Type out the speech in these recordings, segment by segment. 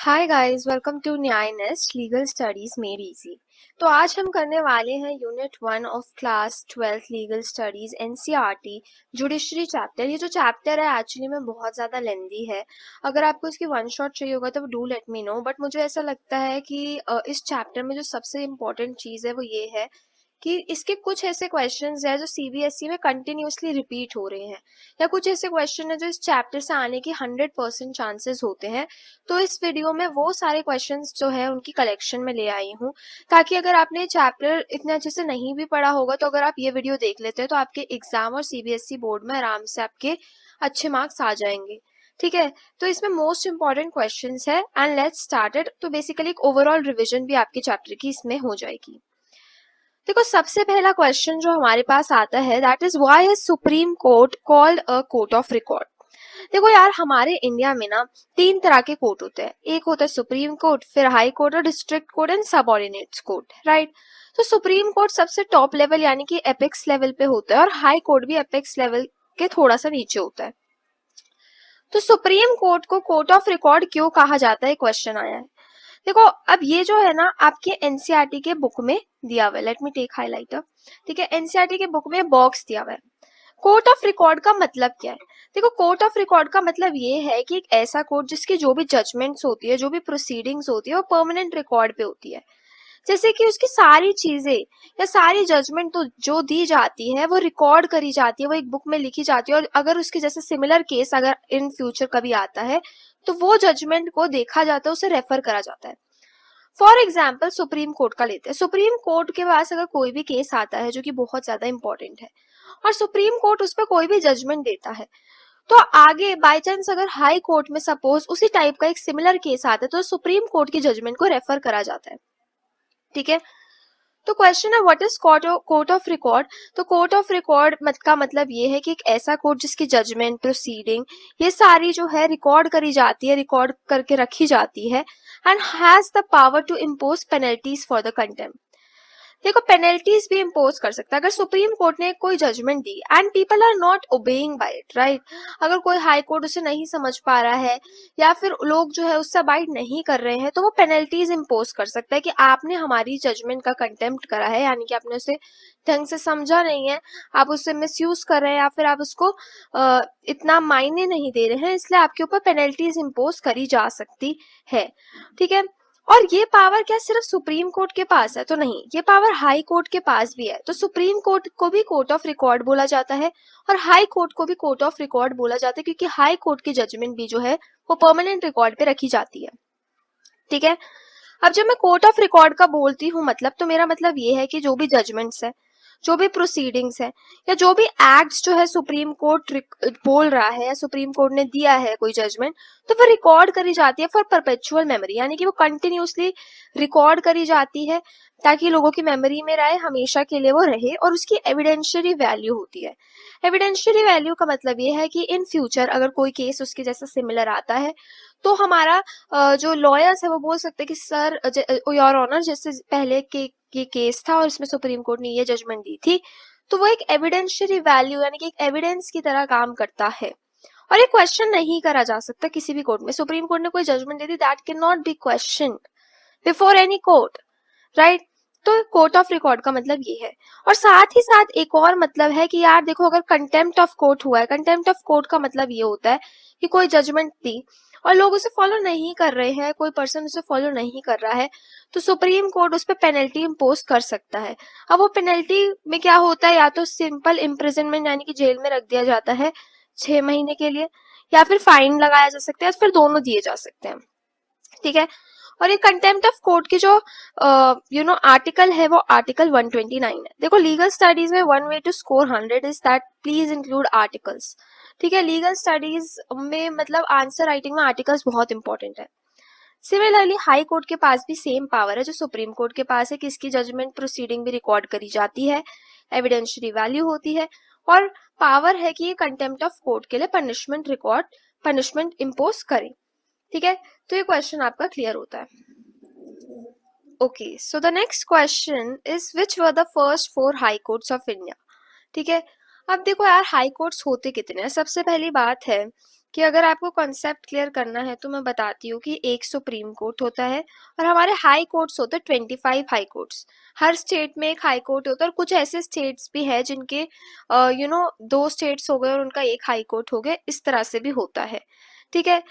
Hi guys, welcome to न्याय nest legal studies made easy. तो आज हम करने वाले हैं unit 1 of class 12 legal studies NCERT judiciary chapter. ये जो चैप्टर है एक्चुअली में बहुत ज़्यादा लेंदी है। अगर आपको इसकी वन शॉट चाहिए होगा तो do let me know, but मुझे ऐसा लगता है कि इस चैप्टर में जो सबसे इम्पोर्टेंट चीज़ है वो ये है कि इसके कुछ ऐसे क्वेश्चंस हैं जो सीबीएसई में कंटिन्यूसली रिपीट हो रहे हैं, या कुछ ऐसे क्वेश्चन है जो इस चैप्टर से आने की 100% चांसेस होते हैं। तो इस वीडियो में वो सारे क्वेश्चंस जो है उनकी कलेक्शन में ले आई हूँ, ताकि अगर आपने चैप्टर इतने अच्छे से नहीं भी पढ़ा होगा तो अगर आप ये वीडियो देख लेते हैं तो आपके एग्जाम और सीबीएसई बोर्ड में आराम से आपके अच्छे मार्क्स आ जाएंगे। ठीक है, तो इसमें मोस्ट इंपॉर्टेंट क्वेश्चंस है एंड लेट्स स्टार्ट इट। तो बेसिकली एक ओवरऑल रिविजन भी आपके चैप्टर की इसमें हो जाएगी। देखो, सबसे पहला क्वेश्चन जो हमारे पास आता है that is why is supreme court called a court of record. देखो यार, हमारे इंडिया में ना 3 तरह के कोर्ट होते हैं। एक होता है सुप्रीम कोर्ट, फिर हाई कोर्ट और district court and subordinates court, right. तो सुप्रीम कोर्ट सबसे टॉप लेवल यानी कि एपेक्स लेवल पे होता है और हाई कोर्ट भी एपेक्स लेवल के थोड़ा सा नीचे होता है। तो सुप्रीम कोर्ट को कोर्ट ऑफ रिकॉर्ड क्यों कहा जाता है, क्वेश्चन आया है। देखो, अब ये जो है ना आपके एनसीईआरटी के बुक में दिया हुआ है। Let me take highlighter. ठीक है, एनसीईआरटी के बुक में बॉक्स दिया हुआ है। कोर्ट ऑफ रिकॉर्ड का मतलब क्या है? देखो, कोर्ट ऑफ रिकॉर्ड का मतलब ये है कि एक ऐसा कोर्ट जिसकी जो भी जजमेंट्स होती है, जो भी प्रोसीडिंग्स होती है, वो परमानेंट रिकॉर्ड पे होती है। जैसे कि उसकी सारी चीजें या सारी जजमेंट तो जो दी जाती है वो रिकॉर्ड करी जाती है, वो एक बुक में लिखी जाती है। और अगर उसके जैसे सिमिलर केस अगर इन फ्यूचर कभी आता है तो वो जजमेंट को देखा जाता है, उसे रेफर करा जाता है। फॉर एग्जाम्पल सुप्रीम कोर्ट का लेते हैं। सुप्रीम कोर्ट के पास अगर कोई भी केस आता है जो कि बहुत ज्यादा इंपॉर्टेंट है और सुप्रीम कोर्ट उस पर कोई भी जजमेंट देता है, तो आगे बाय चांस अगर हाई कोर्ट में सपोज उसी टाइप का एक सिमिलर केस आता है तो सुप्रीम कोर्ट की जजमेंट को रेफर करा जाता है। ठीक है, तो क्वेश्चन है what is court of record. तो कोर्ट ऑफ रिकॉर्ड का मतलब ये है कि एक ऐसा कोर्ट जिसकी जजमेंट, प्रोसीडिंग, ये सारी जो है रिकॉर्ड करी जाती है, रिकॉर्ड करके रखी जाती है and has the power to impose penalties for the contempt. देखो, पेनल्टीज भी इम्पोज कर सकता है अगर सुप्रीम कोर्ट ने कोई जजमेंट दी and people are not obeying by it, right. अगर कोई हाई कोर्ट उसे नहीं समझ पा रहा है या फिर लोग जो है उससे अबाइड नहीं कर रहे हैं, तो वो पेनल्टीज इम्पोज कर सकता है कि आपने हमारी जजमेंट का कंटेम्प्ट करा है, यानी कि आपने उसे ढंग से समझा नहीं है, आप उसे मिसयूज कर रहे हैं या फिर आप उसको इतना मायने नहीं दे रहे हैं, इसलिए आपके ऊपर पेनल्टीज इम्पोज करी जा सकती है। ठीक है, और ये पावर क्या सिर्फ सुप्रीम कोर्ट के पास है? तो नहीं, ये पावर हाई कोर्ट के पास भी है। तो सुप्रीम कोर्ट को भी कोर्ट ऑफ रिकॉर्ड बोला जाता है और हाई कोर्ट को भी कोर्ट ऑफ रिकॉर्ड बोला जाता है, क्योंकि हाई कोर्ट की जजमेंट भी जो है वो परमानेंट रिकॉर्ड पे रखी जाती है। ठीक है, अब जब मैं कोर्ट ऑफ रिकॉर्ड का बोलती हूँ मतलब, तो मेरा मतलब ये है कि जो भी जजमेंट्स है, जो भी प्रोसीडिंग्स है, या जो भी एक्ट्स जो है सुप्रीम कोर्ट बोल रहा है या सुप्रीम कोर्ट ने दिया है कोई जजमेंट, तो वो रिकॉर्ड करी जाती है फॉर परपेचुअल मेमोरी, यानी कि वो कंटिन्यूसली रिकॉर्ड करी जाती है ताकि लोगों की मेमोरी में रहे, हमेशा के लिए वो रहे, और उसकी एविडेंशियरी वैल्यू होती है। एविडेंशियरी वैल्यू का मतलब ये है कि इन फ्यूचर अगर कोई केस उसके जैसा सिमिलर आता है तो हमारा जो लॉयर्स है वो बोल सकते हैं कि सर, योर ऑनर, जैसे पहले के ये केस था और इसमें सुप्रीम कोर्ट ने ये जजमेंट दी थी, तो वो एक एविडेंशियरी वैल्यू यानी कि एक एविडेंस की तरह काम करता है और ये क्वेश्चन नहीं करा जा सकता किसी भी कोर्ट में। सुप्रीम कोर्ट ने कोई जजमेंट दे दी, that can not be question before any court, right. तो कोर्ट ऑफ रिकॉर्ड का मतलब ये है। और साथ ही साथ एक और मतलब है कि यार देखो, अगर कंटेम्प्ट ऑफ कोर्ट हुआ है, कंटेम्प्ट ऑफ कोर्ट का मतलब ये होता है कि कोई जजमेंट दी और लोग उसे फॉलो नहीं कर रहे हैं, कोई पर्सन उसे फॉलो नहीं कर रहा है, तो सुप्रीम कोर्ट उस पर पेनल्टी इम्पोज कर सकता है। अब वो पेनल्टी में क्या होता है, या तो सिंपल इम्प्रिजनमेंट यानी कि जेल में रख दिया जाता है 6 महीने के लिए, या फिर फाइन लगाया जा सकता है, या फिर दोनों दिए जा सकते हैं। ठीक है, और ये कंटेम्प्ट ऑफ कोर्ट की जो आर्टिकल है वो आर्टिकल 129 है। देखो, लीगल स्टडीज में one way to score 100 is that please include articles. ठीक है, लीगल स्टडीज में मतलब आंसर राइटिंग में आर्टिकल्स बहुत इंपॉर्टेंट है। सिमिलरली हाई कोर्ट के पास भी सेम पावर है जो सुप्रीम कोर्ट के पास है कि इसकी जजमेंट प्रोसीडिंग भी रिकॉर्ड करी जाती है, एविडेंशियरी वैल्यू होती है और पावर है कि ये कंटेम्प्ट ऑफ कोर्ट के लिए पनिशमेंट इम्पोज करे। ठीक है, तो ये क्वेश्चन आपका क्लियर होता है। Okay, so the next question is which were the first 4 high courts of India. ठीक है, अब देखो यार, हाई कोर्ट्स होते कितने हैं। सबसे पहली बात है कि अगर आपको कॉन्सेप्ट क्लियर करना है तो मैं बताती हूँ कि एक सुप्रीम कोर्ट होता है और हमारे हाई कोर्ट्स होते हैं 25 हाई कोर्ट्स। हर स्टेट में एक हाई कोर्ट होता है और कुछ ऐसे स्टेट्स भी है जिनके दो स्टेट्स हो गए और उनका एक हाई कोर्ट हो गया, इस तरह से भी होता है। ठीक है,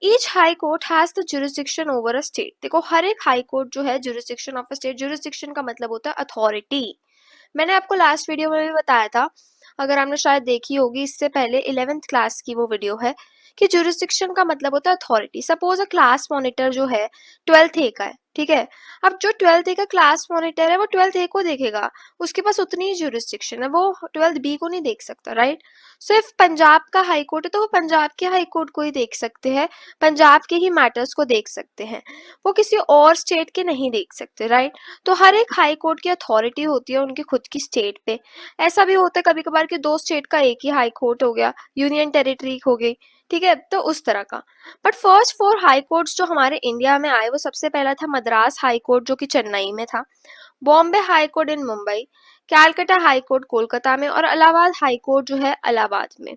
each high court has the jurisdiction over a state. देखो हर एक हाई कोर्ट जो है jurisdiction of a state, jurisdiction का मतलब होता है अथॉरिटी। मैंने आपको लास्ट वीडियो में भी बताया था, अगर आपने शायद देखी होगी इससे पहले 11th क्लास की वो वीडियो है, कि जुरिस्डिक्शन का मतलब होता है अथॉरिटी। सपोज अ क्लास मॉनिटर जो है 12th ए का है, ठीक है। अब जो 12th ए का क्लास मॉनिटर है वो 12th ए को देखेगा, उसके पास उतनी ही जुरिस्डिक्शन है, वो 12th बी को नहीं देख सकता, राइट। सिर्फ पंजाब का हाई कोर्ट है तो वो पंजाब के हाई कोर्ट को ही देख सकते हैं, पंजाब के ही मैटर्स को देख सकते हैं, वो किसी और स्टेट के नहीं देख सकते, राइट। तो हर एक हाई कोर्ट की अथॉरिटी होती है उनकी खुद की स्टेट पे। ऐसा भी होता है कभी कभार कि दो स्टेट का एक ही हाई कोर्ट हो गया, यूनियन टेरिटरी हो गई, ठीक है, तो उस तरह का। बट फर्स्ट 4 हाई कोर्ट्स जो हमारे इंडिया में आए, वो सबसे पहला था मद्रास हाई कोर्ट जो कि चेन्नई में था, बॉम्बे हाई कोर्ट इन मुंबई, कैलकाटा हाई कोर्ट कोलकाता में, और इलाहाबाद हाई कोर्ट जो है इलाहाबाद में।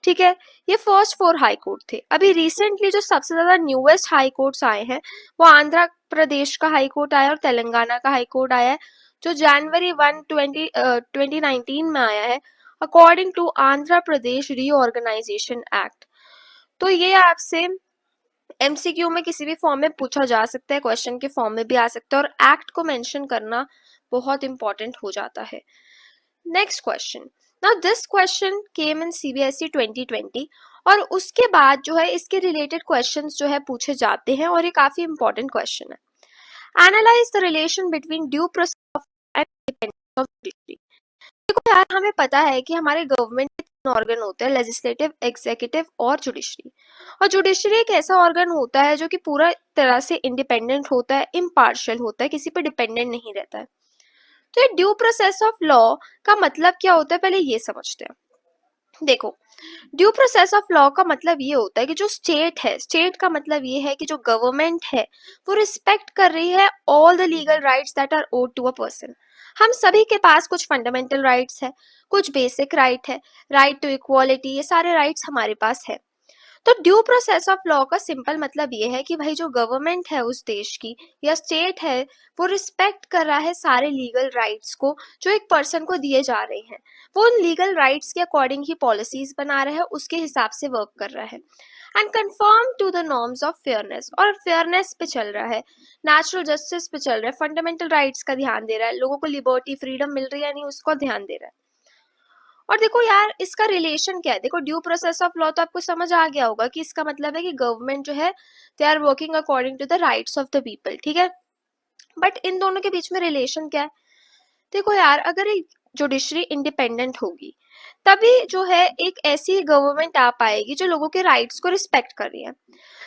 ठीक है, ये फर्स्ट 4 हाई कोर्ट थे। अभी रिसेंटली जो सबसे ज्यादा न्यूएस्ट हाई कोर्ट्स आए हैं वो आंध्र प्रदेश का हाई कोर्ट आया और तेलंगाना का हाई कोर्ट आया है, जो जनवरी 1 2019 में आया है, according to Andhra Pradesh Reorganisation Act. तो ये आपसे एमसीक्यू में किसी भी फॉर्म में पूछा जा सकता है, क्वेश्चन के फॉर्म में भी आ सकता है, और एक्ट को मेंशन करना बहुत इंपॉर्टेंट हो जाता है। Next question, now this question came in CBSE 2020, और उसके बाद जो है इसके रिलेटेड क्वेश्चंस जो है पूछे जाते हैं, और ये काफी इंपॉर्टेंट क्वेश्चन है। Analyse the relation between due process and independence of judiciary. देखो यार, हमें पता है कि हमारे गवर्नमेंट के 3 ऑर्गन होते हैं, लेजिस्लेटिव, एग्जीक्यूटिव और जुडिशरी। और जुडिशरी एक ऐसा ऑर्गन होता है जो कि पूरा तरह से इंडिपेंडेंट होता है, इम्पार्शियल होता है, किसी पे डिपेंडेंट नहीं रहता है। तो ये ड्यू प्रोसेस ऑफ लॉ का मतलब क्या होता है, पहले ये समझते हैं। देखो, ड्यू प्रोसेस ऑफ लॉ का मतलब ये होता है कि जो स्टेट है, स्टेट का मतलब ये है कि जो गवर्नमेंट है वो रिस्पेक्ट कर रही है all the legal rights that are owed to a person. हम सभी के पास कुछ फंडामेंटल राइट्स है, कुछ बेसिक राइट है, राइट टू इक्वालिटी, ये सारे राइट्स हमारे पास है। तो ड्यू प्रोसेस ऑफ लॉ का सिंपल मतलब ये है कि भाई जो गवर्नमेंट है उस देश की या स्टेट है, वो रिस्पेक्ट कर रहा है सारे लीगल राइट्स को जो एक पर्सन को दिए जा रहे हैं। वो उन लीगल राइट्स के अकॉर्डिंग ही पॉलिसीज बना रहा है, उसके हिसाब से वर्क कर रहा है, and confirm to the norms of fairness, और फेयरनेस पे चल रहा है, नेचुरल जस्टिस पे चल रहा है, फंडामेंटल राइट्स का ध्यान दे रहा है, लोगों को लिबर्टी फ्रीडम मिल रही है नहीं उसको ध्यान दे रहा है। और देखो यार, इसका रिलेशन क्या है, देखो ड्यू प्रोसेस ऑफ लॉ तो आपको समझ आ गया होगा कि इसका मतलब है कि गवर्नमेंट जो है they are working according to the rights of the people, ठीक है। बट इन दोनों के बीच में रिलेशन क्या है, देखो यार, अगर एक जुडिशरी इंडिपेंडेंट होगी तभी जो है एक ऐसी गवर्नमेंट आ पाएगी जो लोगों के राइट्स को रिस्पेक्ट कर रही है।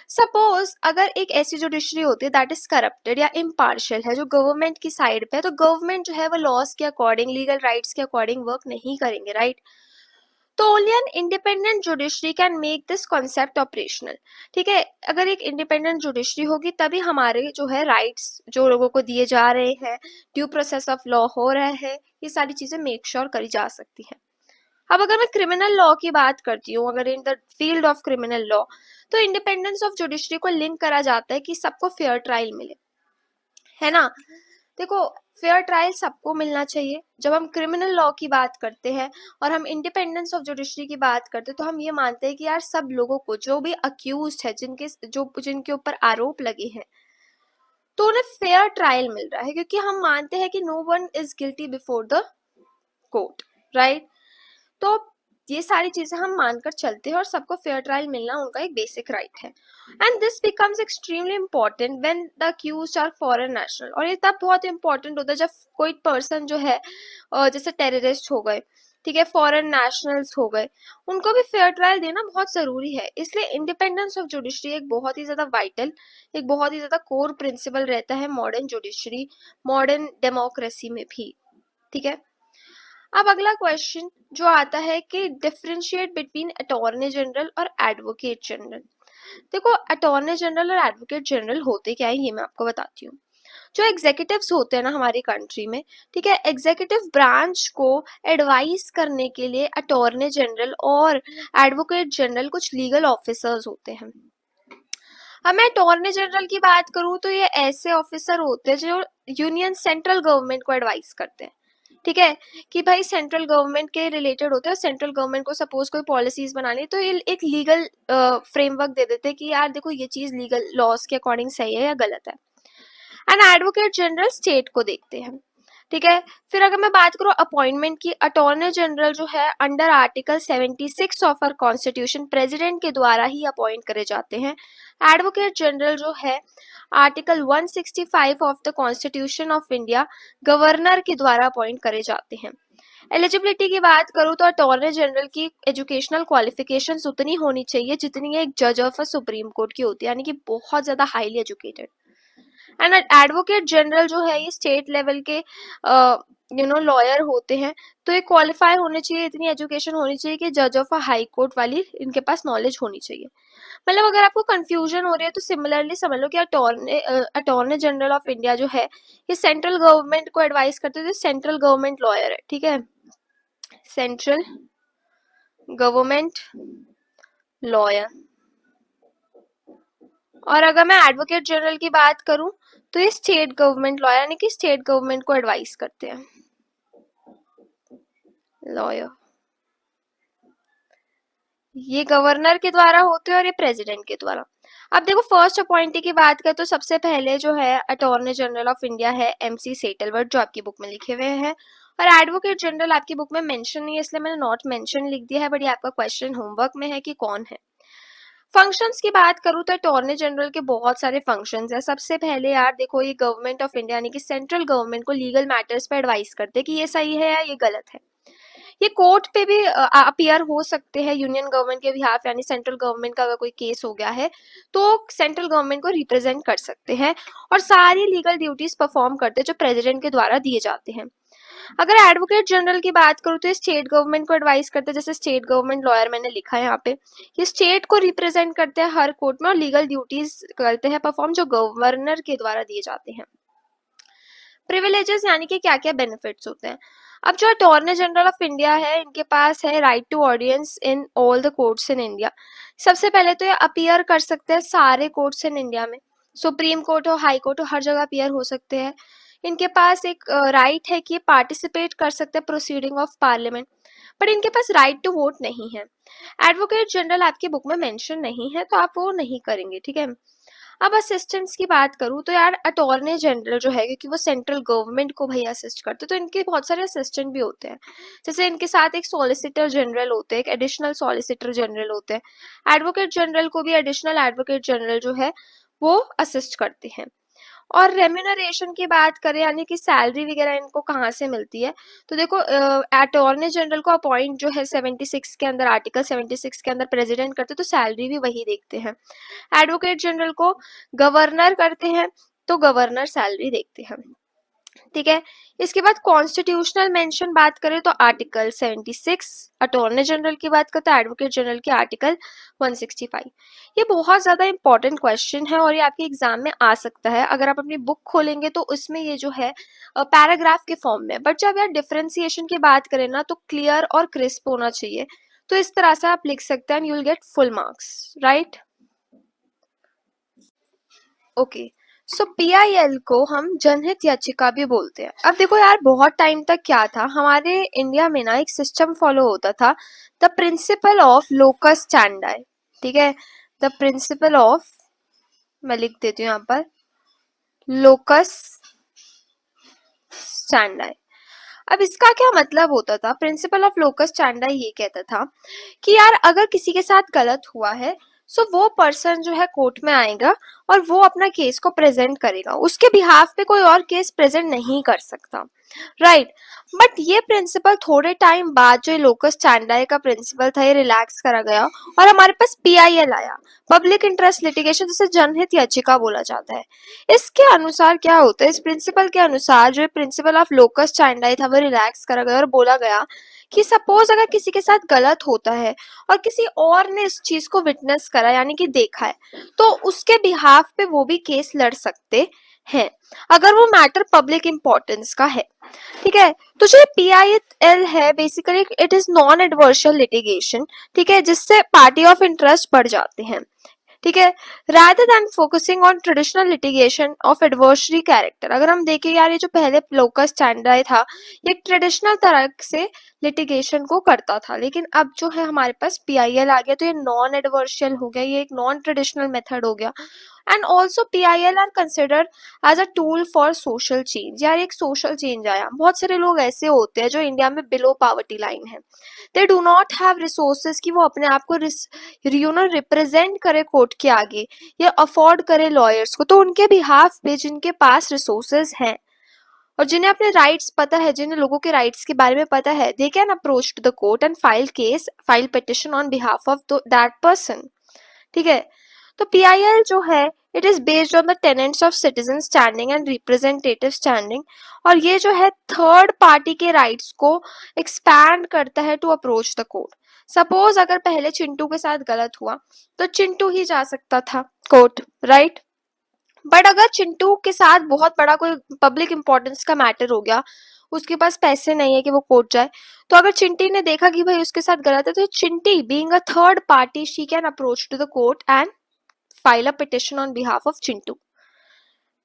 सपोज अगर एक ऐसी जुडिशरी होती है दैट इज करप्टेड या इम्पार्शियल है, जो गवर्नमेंट की साइड पे है, तो गवर्नमेंट जो है वो लॉस के अकॉर्डिंग, लीगल राइट्स के अकॉर्डिंग वर्क नहीं करेंगे, राइट। तो only an independent judiciary can make this concept operational, ठीक है। अगर एक इंडिपेंडेंट जुडिशरी होगी तभी हमारे जो है राइट्स जो लोगों को दिए जा रहे हैं, ड्यू प्रोसेस ऑफ लॉ हो रहा है, ये सारी चीजें मेक श्योर करी जा सकती है। अब अगर मैं क्रिमिनल लॉ की बात करती हूँ, अगर in the field of criminal law, तो इंडिपेंडेंस ऑफ जुडिशरी को लिंक करा जाता है कि सबको फेयर ट्रायल मिले, है ना। देखो, फेयर ट्रायल सबको मिलना चाहिए। जब हम क्रिमिनल लॉ की बात करते हैं और हम इंडिपेंडेंस ऑफ जुडिशरी की बात करते हैं, तो हम ये मानते हैं कि यार सब लोगों को जो भी अक्यूज्ड है, जिनके ऊपर आरोप लगे हैं, तो उन्हें फेयर ट्रायल मिल रहा है, क्योंकि हम मानते हैं कि no one is guilty before the court, right. तो ये सारी चीजें हम मानकर चलते हैं और सबको फेयर ट्रायल मिलना उनका एक बेसिक राइट है। And this becomes extremely important when the accused are foreign national, और ये तब बहुत इंपॉर्टेंट होता है जब कोई पर्सन जो है जैसे टेररिस्ट हो गए, ठीक है, फॉरेन नेशनल्स हो गए, उनको भी फेयर ट्रायल देना बहुत जरूरी है। इसलिए इंडिपेंडेंस ऑफ जुडिशरी एक बहुत ही ज्यादा वाइटल, एक बहुत ही ज्यादा कोर प्रिंसिपल रहता है मॉडर्न जुडिशरी, मॉडर्न डेमोक्रेसी में भी, ठीक है। अब अगला क्वेश्चन जो आता है कि डिफरेंशिएट बिटवीन अटॉर्नी जनरल और एडवोकेट जनरल। देखो, अटॉर्नी जनरल और एडवोकेट जनरल होते क्या है ये मैं आपको बताती हूँ। जो एग्जीक्यूटिव्स होते हैं ना हमारी कंट्री में, ठीक है, एग्जीक्यूटिव ब्रांच को एडवाइस करने के लिए अटॉर्नी जनरल और एडवोकेट जनरल कुछ लीगल ऑफिसर्स होते हैं। अब मैं अटॉर्नी जनरल की बात करूं तो ये ऐसे ऑफिसर होते हैं जो यूनियन सेंट्रल गवर्नमेंट को एडवाइस करते हैं, ठीक है, कि भाई सेंट्रल गवर्नमेंट के रिलेटेड होते हैं। सेंट्रल गवर्नमेंट को सपोज कोई पॉलिसीज बनानी तो ये एक लीगल फ्रेमवर्क दे देते हैं कि यार देखो ये चीज लीगल लॉज के अकॉर्डिंग सही है या गलत है। एंड एडवोकेट जनरल स्टेट को देखते हैं, ठीक है। फिर अगर मैं बात करूं अपॉइंटमेंट की, अटॉर्नी जनरल जो है under article 76 of our constitution president के द्वारा ही अपॉइंट करे जाते हैं। एडवोकेट जनरल जो है article 165 of the constitution of India governor के द्वारा अपॉइंट करे जाते हैं। एलिजिबिलिटी की बात करूं तो अटॉर्नी जनरल की एजुकेशनल क्वालिफिकेशंस उतनी होनी चाहिए जितनी एक जज ऑफ अ सुप्रीम कोर्ट की होती है, यानी कि बहुत ज्यादा highly educated. And advocate general जो है ये स्टेट लेवल के लॉयर होते हैं, तो ये क्वालिफाई होने चाहिए, इतनी एजुकेशन होनी चाहिए कि जज ऑफ अ हाई कोर्ट वाली इनके पास नॉलेज होनी चाहिए। मतलब अगर आपको कंफ्यूजन हो रही है तो सिमिलरली समझ लो कि अटॉर्नी जनरल ऑफ इंडिया जो है ये सेंट्रल गवर्नमेंट को एडवाइस करते हैं, सेंट्रल गवर्नमेंट लॉयर है, ठीक है, सेंट्रल गवर्नमेंट लॉयर। और अगर मैं एडवोकेट जनरल की बात करूं तो ये स्टेट गवर्नमेंट लॉयर यानी कि स्टेट गवर्नमेंट को एडवाइस करते हैं, लॉयर। ये गवर्नर के द्वारा होते हैं और ये प्रेसिडेंट के द्वारा। अब देखो फर्स्ट अपॉइंटी की बात करें तो सबसे पहले जो है अटॉर्नी जनरल ऑफ इंडिया है MC सेटलवर्थ, जो आपकी बुक में लिखे हुए हैं। और एडवोकेट जनरल आपकी बुक में मेंशन नहीं है इसलिए मैंने नॉट मेंशन लिख दिया है, बट ये आपका क्वेश्चन होमवर्क में है कि कौन है। फंक्शंस की बात करूं तो अटॉर्नी जनरल के बहुत सारे फंक्शंस हैं। सबसे पहले यार देखो ये गवर्नमेंट ऑफ इंडिया यानी कि सेंट्रल गवर्नमेंट को लीगल मैटर्स पे एडवाइस करते हैं कि ये सही है या ये गलत है। ये कोर्ट पे भी अपीयर हो सकते हैं यूनियन गवर्नमेंट के बिहाफ, यानी सेंट्रल गवर्नमेंट का अगर कोई केस हो गया है तो सेंट्रल गवर्नमेंट को रिप्रेजेंट कर सकते हैं और सारी लीगल ड्यूटीज परफॉर्म करते हैं जो प्रेसिडेंट के द्वारा दिए जाते हैं। अगर एडवोकेट जनरल की बात करूं तो ये स्टेट गवर्नमेंट को एडवाइस करते हैं, जैसे स्टेट गवर्नमेंट लॉयर मैंने लिखा है यहाँ पे। ये स्टेट को रिप्रेजेंट करते हैं हर कोर्ट में और लीगल ड्यूटीज करते हैं परफॉर्म जो गवर्नर के द्वारा दिए जाते हैं। प्रिविलेजेस यानी कि क्या क्या बेनिफिट्स होते हैं। अब जो अटॉर्नी जनरल ऑफ इंडिया है इनके पास है right to audience in all the courts in India. सबसे पहले तो ये अपीयर कर सकते हैं सारे कोर्ट्स इन इंडिया में, सुप्रीम कोर्ट हो हाई कोर्ट हो हर जगह अपीयर हो सकते हैं। इनके पास एक राइट है कि ये पार्टिसिपेट कर सकते हैं प्रोसीडिंग ऑफ पार्लियामेंट, बट इनके पास राइट टू वोट नहीं है। एडवोकेट जनरल आपकी बुक में मेंशन नहीं है तो आप वो नहीं करेंगे, ठीक है। अब असिस्टेंट्स की बात करूं तो यार अटॉर्नी जनरल जो है क्योंकि वो सेंट्रल गवर्नमेंट को भैया असिस्ट करते हैं तो इनके बहुत सारे असिस्टेंट भी होते हैं। जैसे इनके साथ एक सॉलिसिटर जनरल होते हैं, एक एडिशनल सॉलिसिटर जनरल होते हैं। एडवोकेट जनरल को भी एडिशनल एडवोकेट जनरल जो है वो असिस्ट करते हैं। और रेम्यूनरेशन की बात करें यानी कि सैलरी वगैरह इनको कहाँ से मिलती है, तो देखो अटॉर्नी जनरल को अपॉइंट जो है 76 के अंदर आर्टिकल 76 के अंदर प्रेसिडेंट करते तो सैलरी भी वही देखते हैं। एडवोकेट जनरल को गवर्नर करते हैं तो गवर्नर सैलरी देखते हैं, ठीक है। इसके बाद कॉन्स्टिट्यूशनल मेंशन बात करें तो आर्टिकल 76, अटॉर्नी जनरल की बात करते हैं एडवोकेट जनरल की आर्टिकल 165। ये बहुत ज्यादा इंपॉर्टेंट क्वेश्चन है और ये आपके एग्जाम में आ सकता है। अगर आप अपनी बुक खोलेंगे तो उसमें ये जो है पैराग्राफ के फॉर्म में, बट जब यार डिफरेंशिएशन की बात करें ना तो क्लियर और क्रिस्प होना चाहिए, तो इस तरह से आप लिख सकते हैं, you will get full marks, right. Okay, so PIL को हम जनहित याचिका भी बोलते हैं। अब देखो यार बहुत टाइम तक क्या था हमारे इंडिया में ना एक सिस्टम फॉलो होता था, the principle of locus standi, ठीक है, द प्रिंसिपल ऑफ, मैं लिख देती हूँ यहाँ पर, लोकस स्टैंडी। अब इसका क्या मतलब होता था, प्रिंसिपल ऑफ लोकस स्टैंडी ये कहता था कि यार अगर किसी के साथ गलत हुआ है सो वो पर्सन जो है कोर्ट में आएगा और वो अपना केस को प्रेजेंट करेगा, उसके बिहाफ पे कोई और केस प्रेजेंट नहीं कर सकता, राइट। बट ये प्रिंसिपल थोड़े टाइम बाद जो लोकस स्टैंडी का प्रिंसिपल था ये रिलैक्स करा गया और हमारे पास PIL आया, पब्लिक इंटरेस्ट लिटिगेशन, जिसे जनहित याचिका बोला जाता है। इसके अनुसार क्या होता है, इस प्रिंसिपल के अनुसार जो प्रिंसिपल ऑफ लोकस स्टैंडी था वो रिलैक्स करा गया और बोला गया कि सपोज अगर किसी के साथ गलत होता है और किसी और ने इस चीज को विटनेस करा यानी कि देखा है तो उसके बिहाफ पे वो भी केस लड़ सकते है, अगर वो मैटर पब्लिक इंपॉर्टेंस का है। ठीक है, तो जो PIL है basically it is non adversarial litigation, ठीक है, जिससे पार्टी ऑफ इंटरेस्ट बढ़ जाते हैं। ठीक है, rather than focusing on traditional litigation of adversary character। अगर हम देखें यार, ये जो पहले लोकस स्टैंडर्ड था ये ट्रेडिशनल तरह से लिटिगेशन को करता था, लेकिन अब जो है हमारे पास PIL आ गया तो ये नॉन एडवर्शियल हो गया, ये एक नॉन ट्रेडिशनल मेथड हो गया। And also PIL are considered as a tool for social change. यार एक सोशल चेंज आया, बहुत सारे लोग ऐसे होते हैं जो इंडिया में बिलो पॉवर्टी लाइन है, they do not have resources कि वो अपने आप को रिप्रेजेंट करे कोर्ट के आगे या अफोर्ड करे लॉयर्स को, तो उनके बिहाफ पे जिनके पास रिसोर्सेज हैं और जिन्हें अपने राइट्स पता है, जिन्हें लोगों के राइट्स के बारे में पता है, they can approach to the court and file petition on behalf of that person. ठीक है, तो PIL जो है it is based on the tenants of citizen standing and representative standing, और ये जो है थर्ड पार्टी के राइट्स को एक्सपैंड करता है to approach the court. Suppose अगर पहले चिंटू के साथ गलत हुआ तो चिंटू ही जा सकता था कोर्ट, राइट, बट अगर चिंटू के साथ बहुत बड़ा कोई पब्लिक इंपॉर्टेंस का मैटर हो गया, उसके पास पैसे नहीं है कि वो कोर्ट जाए, तो अगर चिंटी ने देखा कि भाई उसके साथ गलत है तो Chinti being a third party she can approach to the court and file a petition on behalf of Chintu.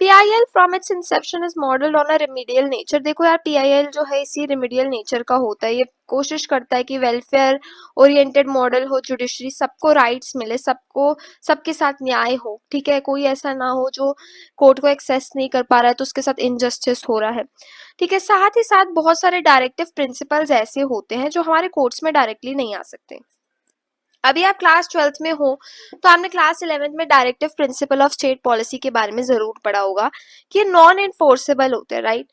PIL from its inception is modeled on a remedial nature। देखो यार PIL जो है इसी remedial nature का होता है, ये कोशिश करता है कि वेलफेयर ओरिएंटेड मॉडल हो, जुडिशरी सबको राइट्स मिले, सबको सबके साथ न्याय हो। ठीक है, कोई ऐसा ना हो जो कोर्ट को एक्सेस नहीं कर पा रहा है तो उसके साथ इनजस्टिस हो रहा है। ठीक है, साथ ही साथ बहुत सारे डायरेक्टिव प्रिंसिपल्स ऐसे होते हैं जो हमारे कोर्ट्स में डायरेक्टली नहीं आ सकते। अभी आप क्लास 12th में हो तो आपने क्लास 11th में directive principle of state policy के बारे में जरूर पढ़ा होगा कि ये नॉन एनफोर्सेबल होते हैं, राइट,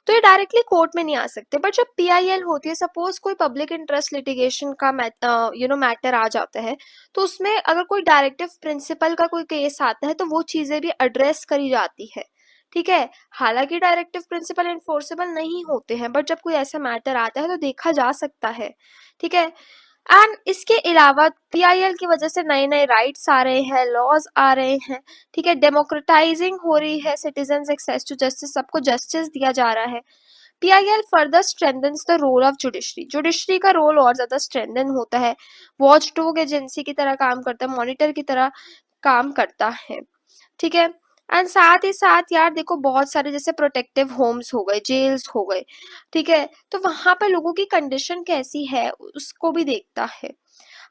तो ये डायरेक्टली कोर्ट में नहीं आ सकते। बट जब PIL होती है, सपोज कोई पब्लिक इंटरेस्ट लिटिगेशन का मैटर आ जाता है, तो उसमें अगर कोई डायरेक्टिव प्रिंसिपल का कोई केस आता है तो वो चीजें भी एड्रेस करी जाती है। ठीक है, हालांकि डायरेक्टिव प्रिंसिपल एनफोर्सेबल नहीं होते हैं, बट जब कोई ऐसा मैटर आता है तो देखा जा सकता है। ठीक है, एंड इसके अलावा PIL की वजह से नए नए राइट्स आ रहे हैं, लॉज आ रहे हैं। ठीक है, डेमोक्रेटाइजिंग हो रही है, सिटीजन एक्सेस टू जस्टिस, सबको जस्टिस दिया जा रहा है। PIL further strengthens the role of judiciary, judiciary का रोल और ज्यादा स्ट्रेंथन होता है, वॉच डॉग एजेंसी की तरह काम करता है, मॉनिटर की तरह काम करता है। ठीक है, एंड साथ ही साथ यार देखो बहुत सारे जैसे प्रोटेक्टिव होम्स हो गए, जेल्स हो गए, ठीक है, तो वहां पर लोगों की कंडीशन कैसी है उसको भी देखता है।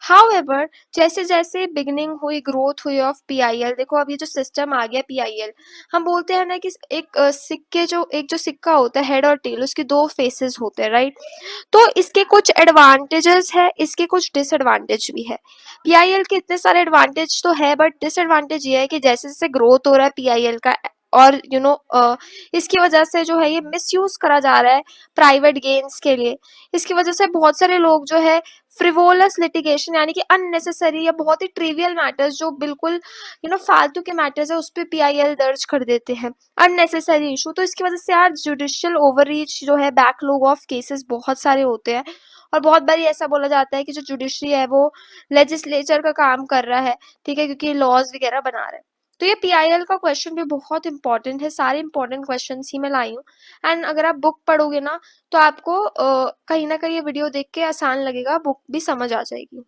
हाउएवर जैसे जैसे बिगनिंग हुई, ग्रोथ हुई ऑफ PIL, देखो अब ये जो सिस्टम आ गया PIL, हम बोलते हैं ना कि एक सिक्के जो एक जो सिक्का होता है हेड और टेल, उसके दो फेसेस होते हैं, राइट, तो इसके कुछ एडवांटेजेस है, इसके कुछ डिसएडवांटेज भी है। PIL के इतने सारे एडवांटेज तो है, बट डिसएडवांटेज ये है कि जैसे जैसे ग्रोथ हो रहा है PIL का, और इसकी वजह से जो है ये मिसयूज करा जा रहा है प्राइवेट गेन्स के लिए। इसकी वजह से बहुत सारे लोग जो है फ्रिवोलस लिटिगेशन यानी कि अननेसेसरी या बहुत ही ट्रिवियल मैटर्स जो बिल्कुल फालतू के मैटर्स है उस पर PIL दर्ज कर देते हैं, अननेसेसरी इशू। तो इसकी वजह से यार जुडिशियल ओवररीच जो है, बैकलॉग ऑफ केसेस बहुत सारे होते हैं, और बहुत बार ऐसा बोला जाता है कि जो जुडिशरी है वो लेजिस्लेचर का काम कर रहा है, ठीक है, क्योंकि लॉज वगैरह बना रहा है। तो ये PIL का क्वेश्चन भी बहुत इंपॉर्टेंट है, सारे इंपॉर्टेंट क्वेश्चन ही मैं लाई हूँ। एंड अगर आप बुक पढ़ोगे ना तो आपको कहीं ना कहीं ये वीडियो देख के आसान लगेगा, बुक भी समझ आ जाएगी।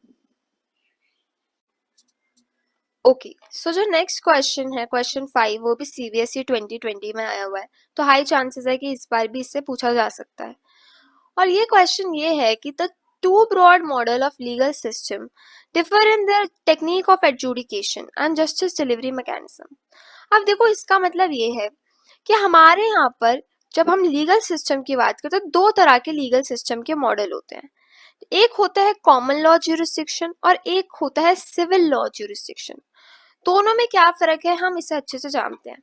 ओके, सो जो नेक्स्ट क्वेश्चन है क्वेश्चन 5, वो भी CBSE 2020 में आया हुआ है, तो हाई चांसेस है कि इस बार भी इससे पूछा जा सकता है। और ये क्वेश्चन ये है कि the two broad model of legal system differ in their technique of adjudication and justice delivery mechanism. अब देखो इसका मतलब ये है कि हमारे यहाँ पर जब हम लीगल सिस्टम की बात करते हैं तो दो तरह के लीगल सिस्टम के मॉडल होते हैं, एक होता है कॉमन लॉ ज्यूरिसडिक्शन और एक होता है सिविल लॉ ज्यूरिसडिक्शन। दोनों में क्या फर्क है हम इसे अच्छे से जानते हैं।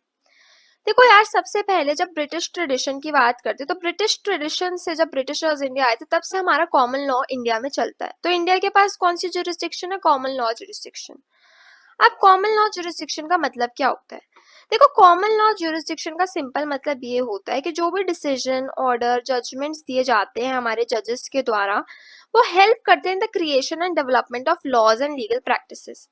देखो यार सबसे पहले जब ब्रिटिश ट्रेडिशन की बात करते हैं तो ब्रिटिश ट्रेडिशन से जब ब्रिटिशर्स इंडिया आए थे तब से हमारा कॉमन लॉ इंडिया में चलता है। तो इंडिया के पास कौन सी ज्यूरिसडिक्शन है? Common law jurisdiction. अब कॉमन लॉ ज्यूरिसडिक्शन का मतलब क्या होता है? देखो कॉमन लॉ ज्यूरिसडिक्शन का सिंपल मतलब ये होता है कि जो भी डिसीजन, ऑर्डर, जजमेंट्स दिए जाते हैं हमारे जजेस के द्वारा, वो हेल्प करते हैं in the creation and development of laws and legal practices.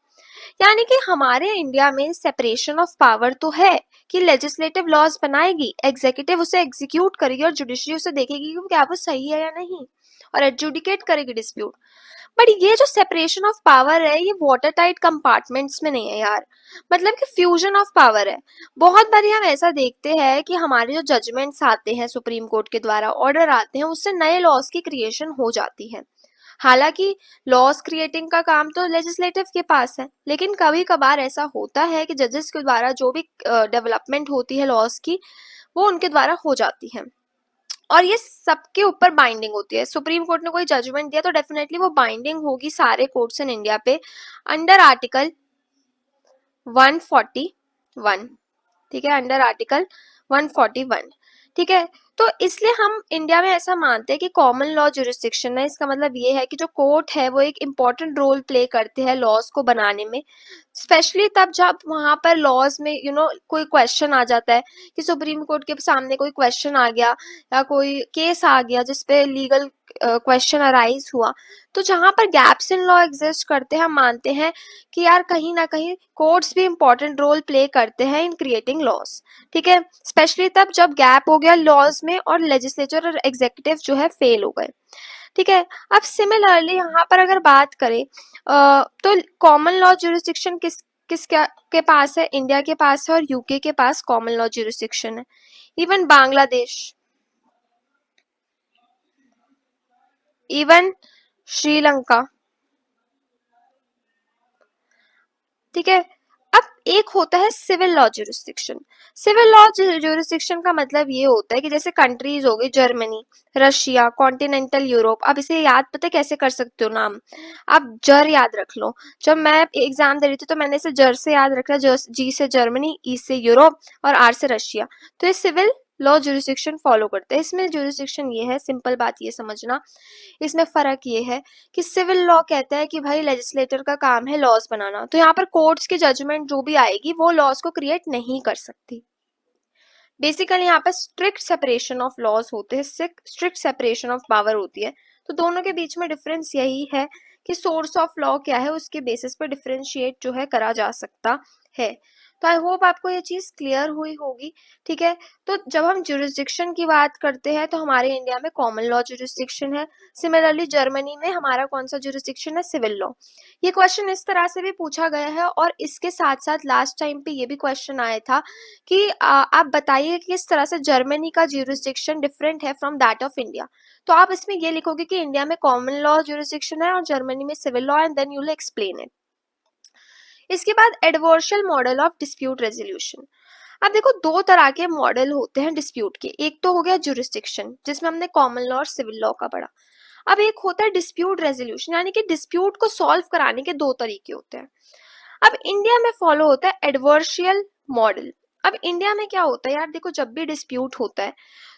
यानी कि हमारे इंडिया में सेपरेशन ऑफ पावर तो है कि लेजिस्लेटिव लॉज बनाएगी, एग्जीक्यूटिव उसे एग्जीक्यूट करेगी और जुडिशरी उसे देखेगी कि क्या वो सही है या नहीं, और एडजुडिकेट करेगी डिस्प्यूट। बट ये जो सेपरेशन ऑफ पावर है ये वाटर टाइट कंपार्टमेंट्स में नहीं है यार, मतलब कि फ्यूजन ऑफ पावर है। बहुत बार हम ऐसा देखते हैं कि हमारे जो जजमेंट्स आते हैं सुप्रीम कोर्ट के द्वारा, ऑर्डर आते हैं, उससे नए लॉज की क्रिएशन हो जाती है। हालांकि लॉज क्रिएटिंग का काम तो लेजिस्लेटिव के पास है, लेकिन कभी कभार ऐसा होता है कि जजेस के द्वारा जो भी डेवलपमेंट होती है लॉज की, वो उनके द्वारा हो जाती है और ये सबके ऊपर बाइंडिंग होती है। सुप्रीम कोर्ट ने कोई जजमेंट दिया तो डेफिनेटली वो बाइंडिंग होगी सारे कोर्ट्स इन इंडिया पे अंडर आर्टिकल 141। ठीक है, अंडर आर्टिकल 141। ठीक है, तो इसलिए हम इंडिया में ऐसा मानते हैं कि कॉमन लॉ जुरिस्डिक्शन है। इसका मतलब ये है कि जो कोर्ट है वो एक इम्पॉर्टेंट रोल प्ले करते हैं लॉज को बनाने में, स्पेशली तब जब वहां पर लॉज में कोई क्वेश्चन आ जाता है कि सुप्रीम कोर्ट के सामने कोई क्वेश्चन आ गया या कोई केस आ गया जिसपे लीगल क्वेश्चन अराइज हुआ, तो जहां पर गैप्स इन लॉ एग्जिस्ट करते हैं, हम मानते हैं कि यार कहीं ना कहीं कोर्ट्स भी इंपॉर्टेंट रोल प्ले करते हैं इन क्रिएटिंग लॉज। ठीक है, स्पेशली तब जब गैप हो गया लॉज में और लेजिस्लेचर और एग्जीक्यूटिव जो है फेल हो गए। ठीक है, अब सिमिलरली यहाँ पर अगर बात करें तो कॉमन लॉ जुरिस्डिक्शन के पास है, इंडिया के पास है और यूके के पास कॉमन लॉ जुरिस्डिक्शन है। Even Bangladesh, even Sri Lanka. ठीक है, अब एक होता है civil law jurisdiction. Civil law jurisdiction का मतलब ये होता है कि जैसे कंट्रीज हो गई जर्मनी, रशिया, कॉन्टिनेंटल यूरोप। अब इसे याद पता कैसे कर सकते हो नाम, आप जर याद रख लो। जब मैं एग्जाम दे रही थी तो मैंने इसे जर से याद रखा, जी से जर्मनी, ई से यूरोप और आर से रशिया। तो ये सिविल लॉ जुरिस्डिक्शन फॉलो करते हैं। इसमें जुरिस्डिक्शन ये है, सिंपल बात ये समझना, इसमें फर्क ये है कि सिविल लॉ कहता है कि भाई लेजिस्लेटर का काम है लॉज बनाना, तो यहाँ पर कोर्ट्स की जजमेंट जो भी आएगी वो लॉज को क्रिएट नहीं कर सकती। बेसिकली यहाँ पर स्ट्रिक्ट सेपरेशन ऑफ लॉज होते हैं, स्ट्रिक्ट सेपरेशन ऑफ पावर होती है। तो दोनों के बीच में डिफरेंस यही है कि सोर्स ऑफ लॉ क्या है, उसके बेसिस पर डिफरेंशिएट जो है करा जा सकता है। तो आई होप आपको ये चीज क्लियर हुई होगी। ठीक है, तो जब हम जुरिस्डिक्शन की बात करते हैं तो हमारे इंडिया में कॉमन लॉ जुरिस्डिक्शन है। सिमिलरली जर्मनी में हमारा कौन सा जुरिस्डिक्शन है, सिविल लॉ। ये क्वेश्चन इस तरह से भी पूछा गया है और इसके साथ साथ लास्ट टाइम पे ये भी क्वेश्चन आया था कि आप बताइए कि किस तरह से जर्मनी का जुरिस्डिक्शन डिफरेंट है फ्रॉम दैट ऑफ इंडिया। तो आप इसमें ये लिखोगे कि इंडिया में कॉमन लॉ जुरिस्डिक्शन है और जर्मनी में civil law, and then you will explain it. इसके बाद adversarial model of dispute resolution. अब देखो दो तरह के मॉडल होते हैं डिस्प्यूट के, एक तो हो गया जुरिस्डिक्शन जिसमें हमने कॉमन लॉ और सिविल लॉ का पढ़ा। अब एक होता है डिस्प्यूट रेजोल्यूशन, यानी कि डिस्प्यूट को सॉल्व कराने के दो तरीके होते हैं। अब इंडिया में फॉलो होता है एडवर्शियल मॉडल। अब इंडिया में क्या होता है यार, देखो जब भी डिस्प्यूट होता है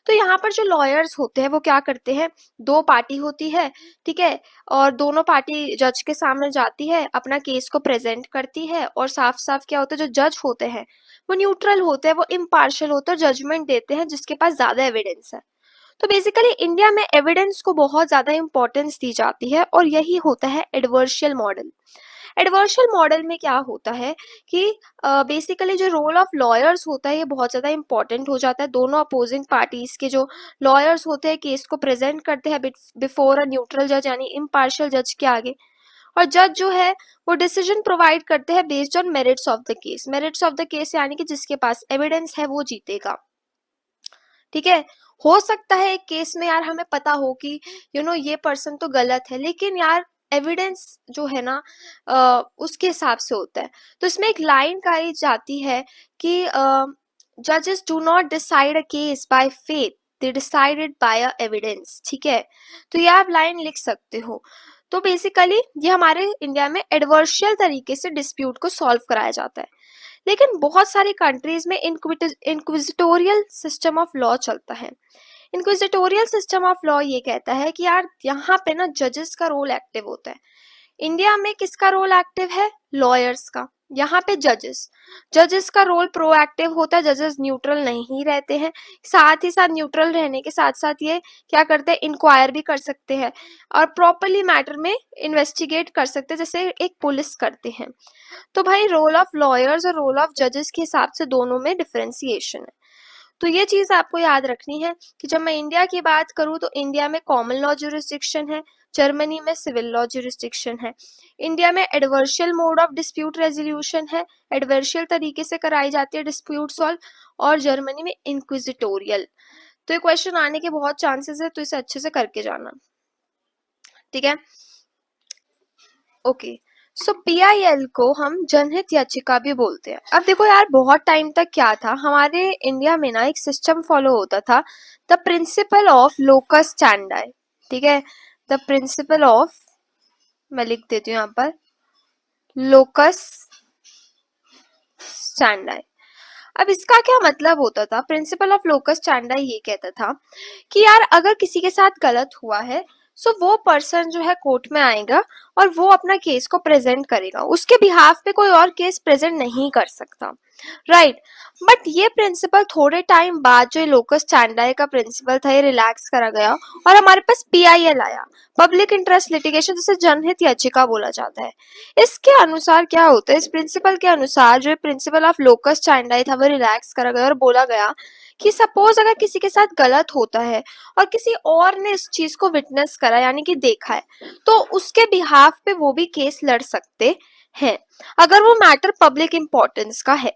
तो यहाँ पर जो लॉयर्स होते हैं वो क्या करते हैं, दो पार्टी होती है, ठीक है, और दोनों पार्टी जज के सामने जाती है, अपना केस को प्रेजेंट करती है, और साफ साफ क्या होता है, जो जज होते हैं वो न्यूट्रल होते हैं, वो इम्पार्शियल होते हैं, जजमेंट देते हैं जिसके पास ज्यादा एविडेंस है। तो बेसिकली इंडिया में एविडेंस को बहुत ज्यादा इंपॉर्टेंस दी जाती है और यही होता है एडवर्शियल मॉडल। एडवर्शियल मॉडल में क्या होता है कि बेसिकली जो रोल ऑफ लॉयर्स होता है ये बहुत ज्यादा इंपॉर्टेंट हो जाता है। दोनों अपोजिंग पार्टीज के जो लॉयर्स होते हैं केस को प्रेजेंट करते हैं बिफोर अ न्यूट्रल जज, यानी इम्पार्शियल जज के आगे, और जज जो है वो डिसीजन प्रोवाइड करते हैं based on merits of the case. Merits of the case यानी कि जिसके पास एविडेंस है वो जीतेगा। ठीक है, हो सकता है एक केस में यार हमें पता हो कि ये पर्सन तो गलत है, लेकिन यार एविडेंस जो है ना उसके हिसाब से होता है। तो इसमें एक लाइन कही जाती है कि जजेस do not decide a case by faith, they decided by a evidence. ठीक है, तो ये आप लाइन लिख सकते हो। तो बेसिकली ये हमारे इंडिया में एडवर्शियल तरीके से डिस्प्यूट को सॉल्व कराया जाता है। लेकिन बहुत सारी कंट्रीज में इंक्विजिटोरियल सिस्टम ऑफ लॉ चलता है। इंक्विजिटोरियल सिस्टम ऑफ लॉ ये कहता है कि यार यहाँ पे ना जजेस का रोल एक्टिव होता है। इंडिया में किसका रोल एक्टिव है, लॉयर्स का। यहाँ पे जजेस का रोल प्रोएक्टिव होता है, जजेस न्यूट्रल नहीं रहते हैं, साथ ही साथ न्यूट्रल रहने के साथ साथ ये क्या करते हैं, इंक्वायर भी कर सकते हैं और प्रॉपरली मैटर में इन्वेस्टिगेट कर सकते हैं जैसे एक पुलिस करते हैं। तो भाई रोल ऑफ लॉयर्स और रोल ऑफ जजेस के हिसाब से दोनों में डिफरेंशिएशन है। तो ये चीज आपको याद रखनी है कि जब मैं इंडिया की बात करूं तो इंडिया में कॉमन लॉ जुरिस्डिक्शन है, जर्मनी में सिविल लॉ जुरिस्डिक्शन है। इंडिया में एडवर्शियल मोड ऑफ डिस्प्यूट रेजोल्यूशन है, एडवर्शियल तरीके से कराई जाती है डिस्प्यूट सॉल्व, और जर्मनी में इंक्विजिटोरियल। तो ये क्वेश्चन आने के बहुत चांसेस है, तो इसे अच्छे से करके जाना, ठीक है। ओके, सो पीआईएल को हम जनहित याचिका भी बोलते हैं। अब देखो यार, बहुत टाइम तक क्या था हमारे इंडिया में ना, एक सिस्टम फॉलो होता था, the principle of locus standi, ठीक है। द प्रिंसिपल ऑफ, मैं लिख देती हूँ यहाँ पर, लोकस स्टैंडी। अब इसका क्या मतलब होता था, प्रिंसिपल ऑफ लोकस स्टैंडी ये कहता था कि यार अगर किसी के साथ गलत हुआ है, सो वो पर्सन जो है कोर्ट में आएगा और वो अपना केस को प्रेजेंट करेगा, उसके बिहाफ पे कोई और केस प्रेजेंट नहीं कर सकता, राइट। बट ये प्रिंसिपल थोड़े टाइम बाद, जो लोकस स्टैंडी का प्रिंसिपल था, ये रिलैक्स करा गया और हमारे पास पीआईएल आया, पब्लिक इंटरेस्ट लिटिगेशन, जिसे जनहित याचिका बोला जाता है। इसके अनुसार क्या होता है, इस प्रिंसिपल के अनुसार जो प्रिंसिपल ऑफ लोकस स्टैंडी था वो रिलैक्स करा गया और बोला गया कि सपोज अगर किसी के साथ गलत होता है और किसी और ने इस चीज को विटनेस करा यानी कि देखा है, तो उसके बिहाफ पे वो भी केस लड़ सकते हैं अगर वो मैटर पब्लिक इंपॉर्टेंस का है,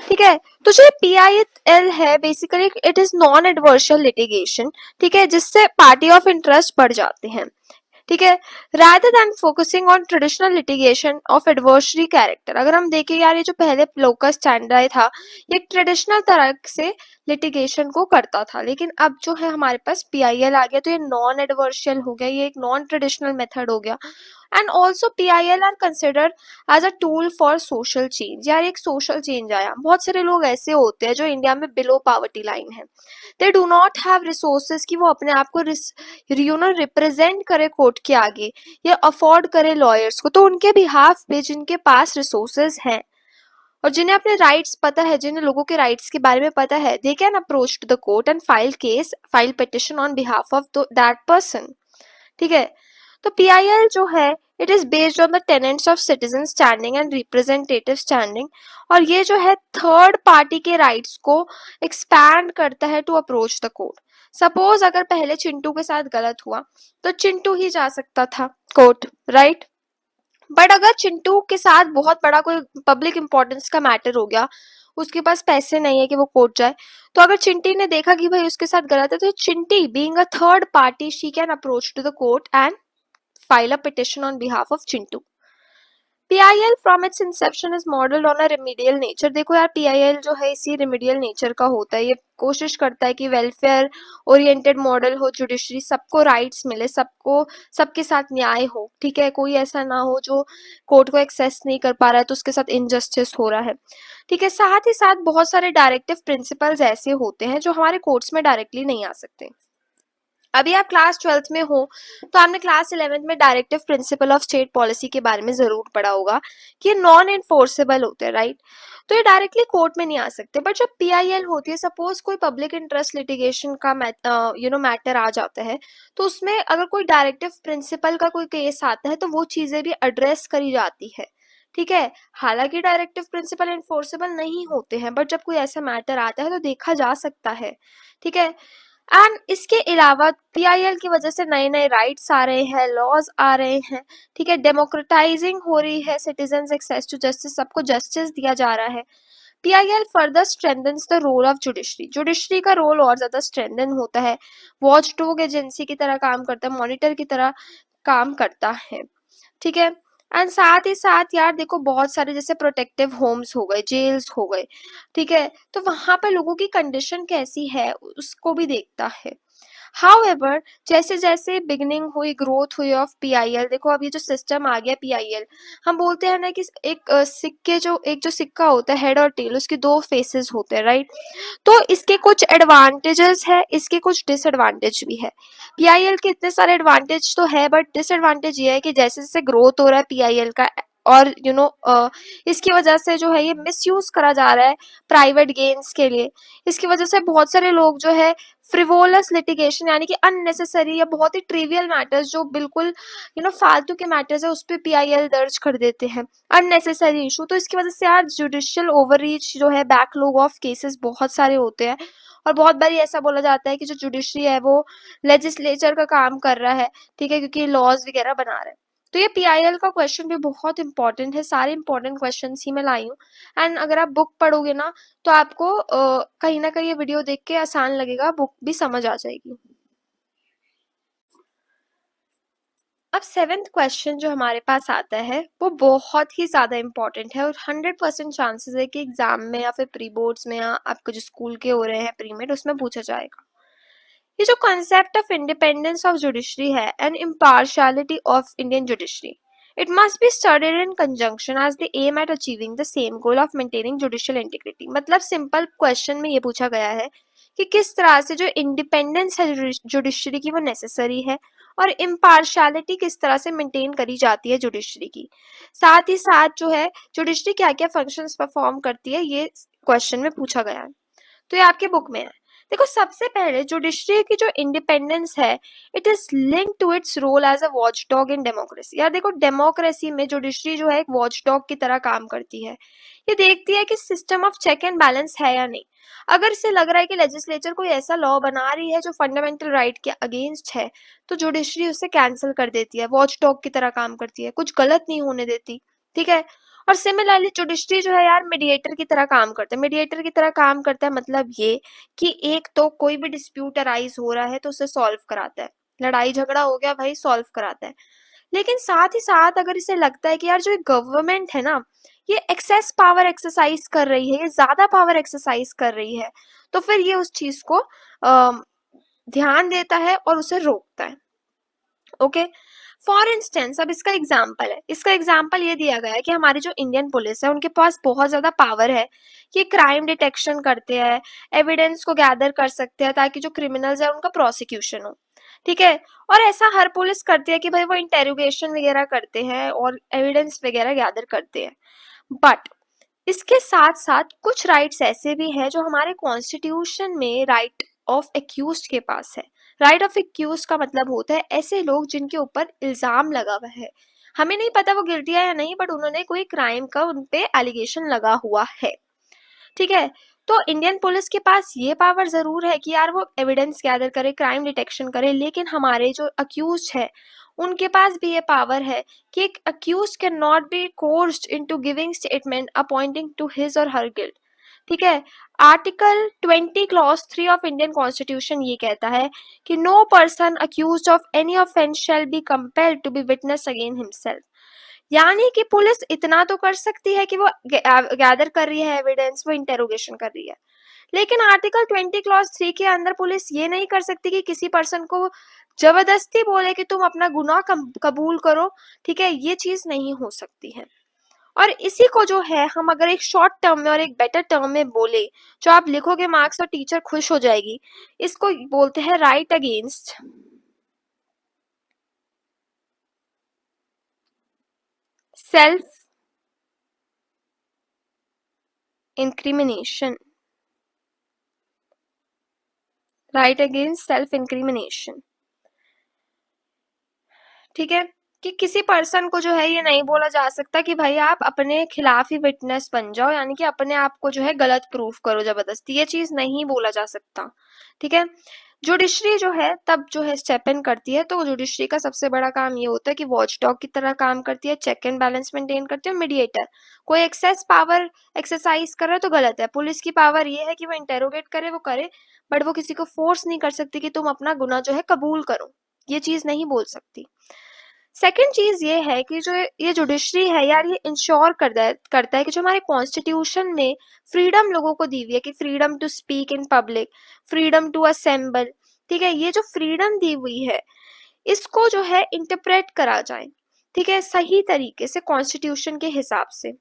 ठीक है। तो जो पीआईएल है basically it is non adversarial litigation, ठीक है, जिससे पार्टी ऑफ इंटरेस्ट बढ़ जाते हैं, ठीक है, rather than focusing on traditional litigation of adversary character. अगर हम देखें यार, ये जो पहले लोकस स्टैंडी था ये ट्रेडिशनल तरह से लिटिगेशन को करता था, लेकिन अब जो है हमारे पास पीआईएल आ गया तो ये नॉन एडवर्शियल हो गया, ये एक नॉन ट्रेडिशनल मेथड हो गया। And also PIL are considered as a tool for social change. यार एक सोशल चेंज आया, बहुत सारे लोग ऐसे होते हैं जो इंडिया में बिलो पॉवर्टी लाइन है, they do not have resources कि वो अपने आप को रिप्रेजेंट करे कोर्ट के आगे या अफोर्ड करे लॉयर्स को, तो उनके बिहाफ पे जिनके पास रिसोर्सेज हैं और जिन्हें अपने राइट्स पता है, जिन्हें लोगों के राइट्स के बारे में पता है, they can approach to the court and file petition on behalf of that person, ठीक है। तो पीआईएल जो है it is based on the tenants of citizen standing and representative standing, और ये जो है थर्ड पार्टी के राइट्स को एक्सपैंड करता है to approach the court. Suppose अगर पहले चिंटू के साथ गलत हुआ तो चिंटू ही जा सकता था कोर्ट, राइट। बट अगर चिंटू के साथ बहुत बड़ा कोई पब्लिक इंपॉर्टेंस का मैटर हो गया, उसके पास पैसे नहीं है कि वो कोर्ट जाए, तो अगर चिंटी ने देखा कि भाई उसके साथ गलत है, तो Chinti being a third party she can approach to the court and file a petition on behalf of Chintu. PIL from its inception is modeled on a remedial nature। देखो यार PIL जो है इसी remedial nature का होता है, ये कोशिश करता है कि वेलफेयर ओरिएंटेड मॉडल हो, जुडिशरी सबको राइट्स मिले, सबको सबके साथ न्याय हो, ठीक है, कोई ऐसा ना हो जो कोर्ट को एक्सेस नहीं कर पा रहा है तो उसके साथ इनजस्टिस हो रहा है, ठीक है। साथ ही साथ बहुत सारे डायरेक्टिव प्रिंसिपल्स ऐसे होते हैं जो हमारे कोर्ट्स में डायरेक्टली नहीं आ सकते। अभी आप क्लास 12th में हो तो आपने क्लास 11th में directive principle of state policy के बारे में जरूर पढ़ा होगा कि ये नॉन एनफोर्सेबल होते हैं, राइट। तो ये डायरेक्टली कोर्ट में नहीं आ सकते, बट जब पीआईएल होती है, सपोज कोई पब्लिक इंटरेस्ट लिटिगेशन का मैटर आ जाता है, तो उसमें अगर कोई डायरेक्टिव प्रिंसिपल का कोई केस आता है तो वो चीजें भी एड्रेस करी जाती है, ठीक है। हालांकि डायरेक्टिव प्रिंसिपल एनफोर्सेबल नहीं होते हैं, बट जब कोई ऐसा मैटर आता है तो देखा जा सकता है, ठीक है। एंड इसके अलावा पीआईएल की वजह से नए नए राइट्स आ रहे हैं, लॉज आ रहे हैं, ठीक है, डेमोक्रेटाइजिंग हो रही है, सिटीजन एक्सेस टू जस्टिस, सबको जस्टिस दिया जा रहा है। PIL further strengthens the role of judiciary, judiciary का रोल और ज्यादा स्ट्रेंथन होता है, वॉच डॉग एजेंसी की तरह काम करता है, मॉनिटर की तरह काम करता है, ठीक है। एंड साथ ही साथ यार देखो बहुत सारे जैसे प्रोटेक्टिव होम्स हो गए, जेल्स हो गए, ठीक है, तो वहां पर लोगों की कंडीशन कैसी है उसको भी देखता है। हाउएवर जैसे जैसे बिगनिंग हुई, ग्रोथ हुई ऑफ पीआईएल, देखो अब ये जो सिस्टम आ गया पीआईएल, हम बोलते हैं ना कि एक सिक्के जो एक जो सिक्का होता है हेड और टेल, उसके दो फेसेस होते हैं, राइट। तो इसके कुछ एडवांटेजेस है, इसके कुछ डिसएडवांटेज भी है। पीआईएल के इतने सारे एडवांटेज तो है, बट डिसएडवांटेज ये है कि जैसे जैसे ग्रोथ हो रहा है पीआईएल का, और इसकी वजह से जो है ये मिसयूज करा जा रहा है प्राइवेट गेन्स के लिए। इसकी वजह से बहुत सारे लोग जो है फ्रिवोलस लिटिगेशन यानी कि अननेसेसरी या बहुत ही ट्रिवियल मैटर्स जो बिल्कुल फालतू के मैटर्स है उस पर पीआईएल दर्ज कर देते हैं, अननेसेसरी इशू। तो इसकी वजह से यार जुडिशियल ओवररीच जो है, बैकलॉग ऑफ केसेस बहुत सारे होते हैं। और बहुत बारी ऐसा बोला जाता है कि जो जुडिशरी है वो लेजिस्लेचर का काम कर रहा है, ठीक है, क्योंकि लॉज वगैरह बना रहा है। तो ये पीआईएल का क्वेश्चन भी बहुत इंपॉर्टेंट है, सारे इंपॉर्टेंट क्वेश्चन ही मैं लाई हूँ। एंड अगर आप बुक पढ़ोगे ना तो आपको कहीं ना कहीं ये वीडियो देख के आसान लगेगा, बुक भी समझ आ जाएगी। अब 7th क्वेश्चन जो हमारे पास आता है वो बहुत ही ज्यादा इंपॉर्टेंट है और 100% चांसेस है कि एग्जाम में या फिर प्री बोर्ड्स में या आपके जो स्कूल के हो रहे हैं प्री में उसमें पूछा जाएगा। ये जो concept of independence of judiciary है and impartiality of Indian judiciary, it must be studied in conjunction as the aim at achieving the same goal of maintaining judicial integrity. मतलब सिंपल क्वेश्चन में ये पूछा गया है कि किस तरह से जो इंडिपेंडेंस है जुडिशरी की वो नेसेसरी है और इम्पार्शियलिटी किस तरह से मेंटेन करी जाती है जुडिशरी की, साथ ही साथ जो है जुडिशरी क्या क्या फंक्शंस परफॉर्म करती है, ये क्वेश्चन में पूछा गया है। तो ये आपके बुक में है। देखो सबसे पहले जुडिशरी की जो इंडिपेंडेंस है, it is link to its role as a watch dog in democracy. यार देखो डेमोक्रेसी में जुडिशरी जो है एक वॉच डॉग की तरह काम करती है। ये देखती है कि system of check and balance है या नहीं। अगर इसे लग रहा है कि लेजिस्लेचर कोई ऐसा लॉ बना रही है जो फंडामेंटल राइट के अगेंस्ट है तो जुडिशरी उसे कैंसिल कर देती है, वॉच डॉग की तरह काम करती है, कुछ गलत नहीं होने देती, ठीक है। और सिमिलरली जुडिशरी जो है यार मीडिएटर की तरह काम करता है। मीडिएटर की तरह काम करता है मतलब ये कि एक तो कोई भी डिस्प्यूट अराइज हो रहा है तो उसे सॉल्व कराता है, लड़ाई झगड़ा हो गया भाई सॉल्व कराता है। लेकिन साथ ही साथ अगर इसे लगता है कि यार जो गवर्नमेंट है ना ये एक्सेस पावर एक्सरसाइज कर रही है, ये ज्यादा पावर एक्सरसाइज कर रही है, तो फिर ये उस चीज को ध्यान देता है और उसे रोकता है। ओके, फॉर इंस्टेंस अब इसका एग्जाम्पल है, इसका एग्जाम्पल ये दिया गया है कि हमारी जो इंडियन पुलिस है उनके पास बहुत ज्यादा पावर है कि क्राइम डिटेक्शन करते हैं, एविडेंस को गैदर कर सकते हैं ताकि जो क्रिमिनल्स है उनका प्रोसिक्यूशन हो, ठीक है। और ऐसा हर पुलिस करती है कि भाई वो इंटेरोगेशन वगैरह करते हैं और एविडेंस वगैरह गैदर करते हैं। बट इसके साथ साथ कुछ राइट्स ऐसे भी हैं जो हमारे कॉन्स्टिट्यूशन में राइट ऑफ एक्यूज्ड के पास है। राइट ऑफ एक्यूज्ड का मतलब होता है ऐसे लोग जिनके ऊपर इल्जाम लगा हुआ है, हमें नहीं पता वो गिल्टी है या नहीं बट उन्होंने कोई क्राइम का उनपे एलिगेशन लगा हुआ है, ठीक है। तो इंडियन पुलिस के पास ये पावर जरूर है कि यार वो एविडेंस गैदर करे, क्राइम डिटेक्शन करे, लेकिन हमारे जो अक्यूज है उनके पास भी ये पावर है कि एक accuse can not be coerced into giving statement appointing to his or her guilt, ठीक है। Article 20 clause 3 of Indian constitution ये कहता है कि no person accused of any offence shall be compelled to be witness again himself. यानी कि police इतना तो कर सकती है कि वो गैदर कर रही है एविडेंस, वो इंटेरोगेशन कर रही है, लेकिन आर्टिकल 20 क्लॉज 3 के अंदर पुलिस ये नहीं कर सकती कि किसी पर्सन को जबरदस्ती बोले कि तुम अपना गुनाह कबूल करो, ठीक है, ये चीज नहीं हो सकती है। और इसी को जो है हम अगर एक शॉर्ट टर्म में और एक बेटर टर्म में बोले जो आप लिखोगे मार्क्स और टीचर खुश हो जाएगी, इसको बोलते हैं right against self incrimination. Right against self incrimination, ठीक है, कि किसी पर्सन को जो है ये नहीं बोला जा सकता कि भाई आप अपने खिलाफ ही विटनेस बन जाओ, यानी कि अपने आप को जो है गलत प्रूफ करो जबरदस्ती, ये चीज नहीं बोला जा सकता, ठीक है। जुडिशरी जो है तब जो है स्टेप इन करती है, तो जुडिशरी का सबसे बड़ा काम ये होता है कि वॉचडॉग की तरह काम करती है, चेक एंड बैलेंस मेंटेन करती है, मीडिएटर। कोई एक्सेस पावर एक्सरसाइज कर रहा है तो गलत है। पुलिस की पावर ये है कि वो इंटेरोगेट करे, वो करे, बट वो किसी को फोर्स नहीं कर सकती कि तुम अपना गुनाह जो है कबूल करो, ये चीज नहीं बोल सकती। सेकेंड चीज ये है कि जो ये जुडिशरी है यार ये इंश्योर करता है कि जो हमारे कॉन्स्टिट्यूशन में फ्रीडम लोगों को दी हुई है कि freedom to speak in public, freedom to assemble, ठीक है, ये जो फ्रीडम दी हुई है इसको जो है इंटरप्रेट करा जाए, ठीक है, सही तरीके से कॉन्स्टिट्यूशन के हिसाब से।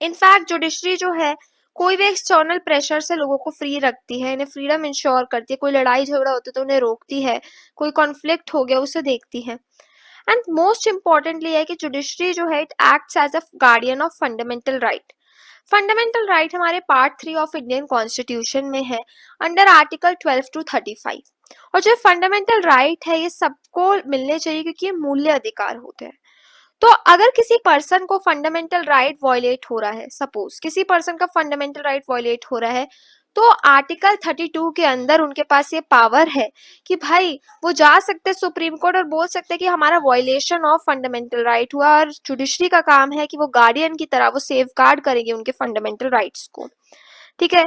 इनफैक्ट जुडिशरी जो है कोई भी एक्सटर्नल प्रेशर से लोगों को फ्री रखती है, इन्हें फ्रीडम इंश्योर करती है, कोई लड़ाई झगड़ा होता है तो उन्हें रोकती है, कोई कॉन्फ्लिक्ट हो गया उसे देखती है। एंड मोस्ट इंपॉर्टेंटली है कि जुडिशरी जो है it acts as a guardian of fundamental right. Fundamental right हमारे पार्ट 3 ऑफ इंडियन कॉन्स्टिट्यूशन में है अंडर आर्टिकल 12 to 35। और जो फंडामेंटल राइट है ये सबको मिलने चाहिए क्योंकि ये मूल्य अधिकार होते हैं। तो अगर किसी पर्सन को फंडामेंटल राइट वॉयलेट हो रहा है, सपोज किसी पर्सन का फंडामेंटल राइट वॉयलेट हो रहा है, तो आर्टिकल 32 के अंदर उनके पास ये पावर है कि भाई वो जा सकते सुप्रीम कोर्ट और बोल सकते कि हमारा वॉयलेशन ऑफ फंडामेंटल राइट हुआ, और जुडिशरी का काम है कि वो गार्डियन की तरह वो सेफ गार्ड करेंगे उनके फंडामेंटल राइट्स को। ठीक है।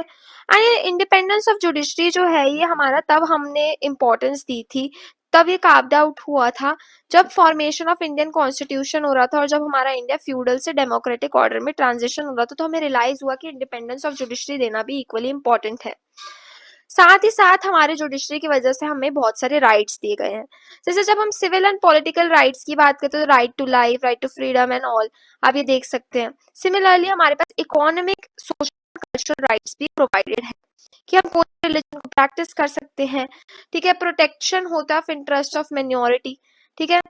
एंड इंडिपेंडेंस ऑफ जुडिशरी जो है ये हमारा तब हमने इम्पोर्टेंस दी थी, तब ये कार्व्ड आउट हुआ था जब फॉर्मेशन ऑफ इंडियन कॉन्स्टिट्यूशन हो रहा था और जब हमारा इंडिया फ्यूडल से डेमोक्रेटिक ऑर्डर में ट्रांजिशन हो रहा था, तो हमें रियलाइज हुआ कि इंडिपेंडेंस ऑफ जुडिशरी देना भी इक्वली इंपॉर्टेंट है। साथ ही साथ हमारे जुडिशरी की वजह से हमें बहुत सारे राइट्स दिए गए हैं। जैसे जब हम सिविल एंड पॉलिटिकल राइट्स की बात करते हैं तो right to life, right to freedom and all, आप ये देख सकते हैं। सिमिलरली हमारे पास इकोनॉमिक, सोशल, कल्चरल राइट्स भी प्रोवाइडेड है कि हम कोई रिलीजन को प्रैक्टिस कर सकते हैं। ठीक है। प्रोटेक्शन होता है ऑफ इंटरेस्ट ऑफ माइनॉरिटी। ठीक है।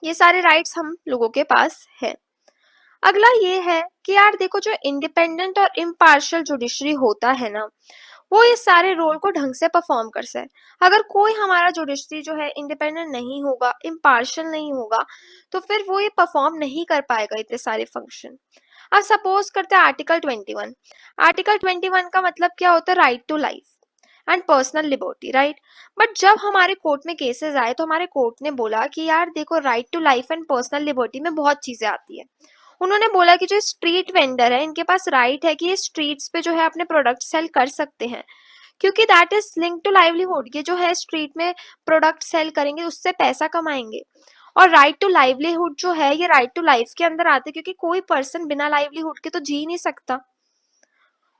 ये सारे राइट्स हम लोगों के पास है। अगला ये है कि यार देखो जो इंडिपेंडेंट और इम्पार्शियल जुडिशरी होता है ना, वो ये सारे रोल को ढंग से परफॉर्म कर सके। अगर कोई हमारा जुडिशरी जो है इंडिपेंडेंट नहीं होगा, इम्पार्शियल नहीं होगा, तो फिर वो ये परफॉर्म नहीं कर पाएगा इतने सारे फंक्शन। अब सपोज करते हैं आर्टिकल 21। आर्टिकल 21 का मतलब क्या होता है? Right to life and personal liberty, right. But जब हमारे कोर्ट में केसेस आए तो हमारे कोर्ट ने बोला कि यार देखो right to life and personal liberty में बहुत चीजें आती है। उन्होंने बोला कि जो स्ट्रीट वेंडर है इनके पास राइट है कि ये स्ट्रीट्स पे जो है अपने प्रोडक्ट सेल कर सकते हैं, क्योंकि that is link to livelihood. ये जो है स्ट्रीट में प्रोडक्ट सेल करेंगे उससे पैसा कमाएंगे। और राइट टू लाइवलीहुड जो है ये राइट टू लाइफ के अंदर आते हैं, क्योंकि कोई पर्सन बिना लाइवलीहुड के तो जी नहीं सकता।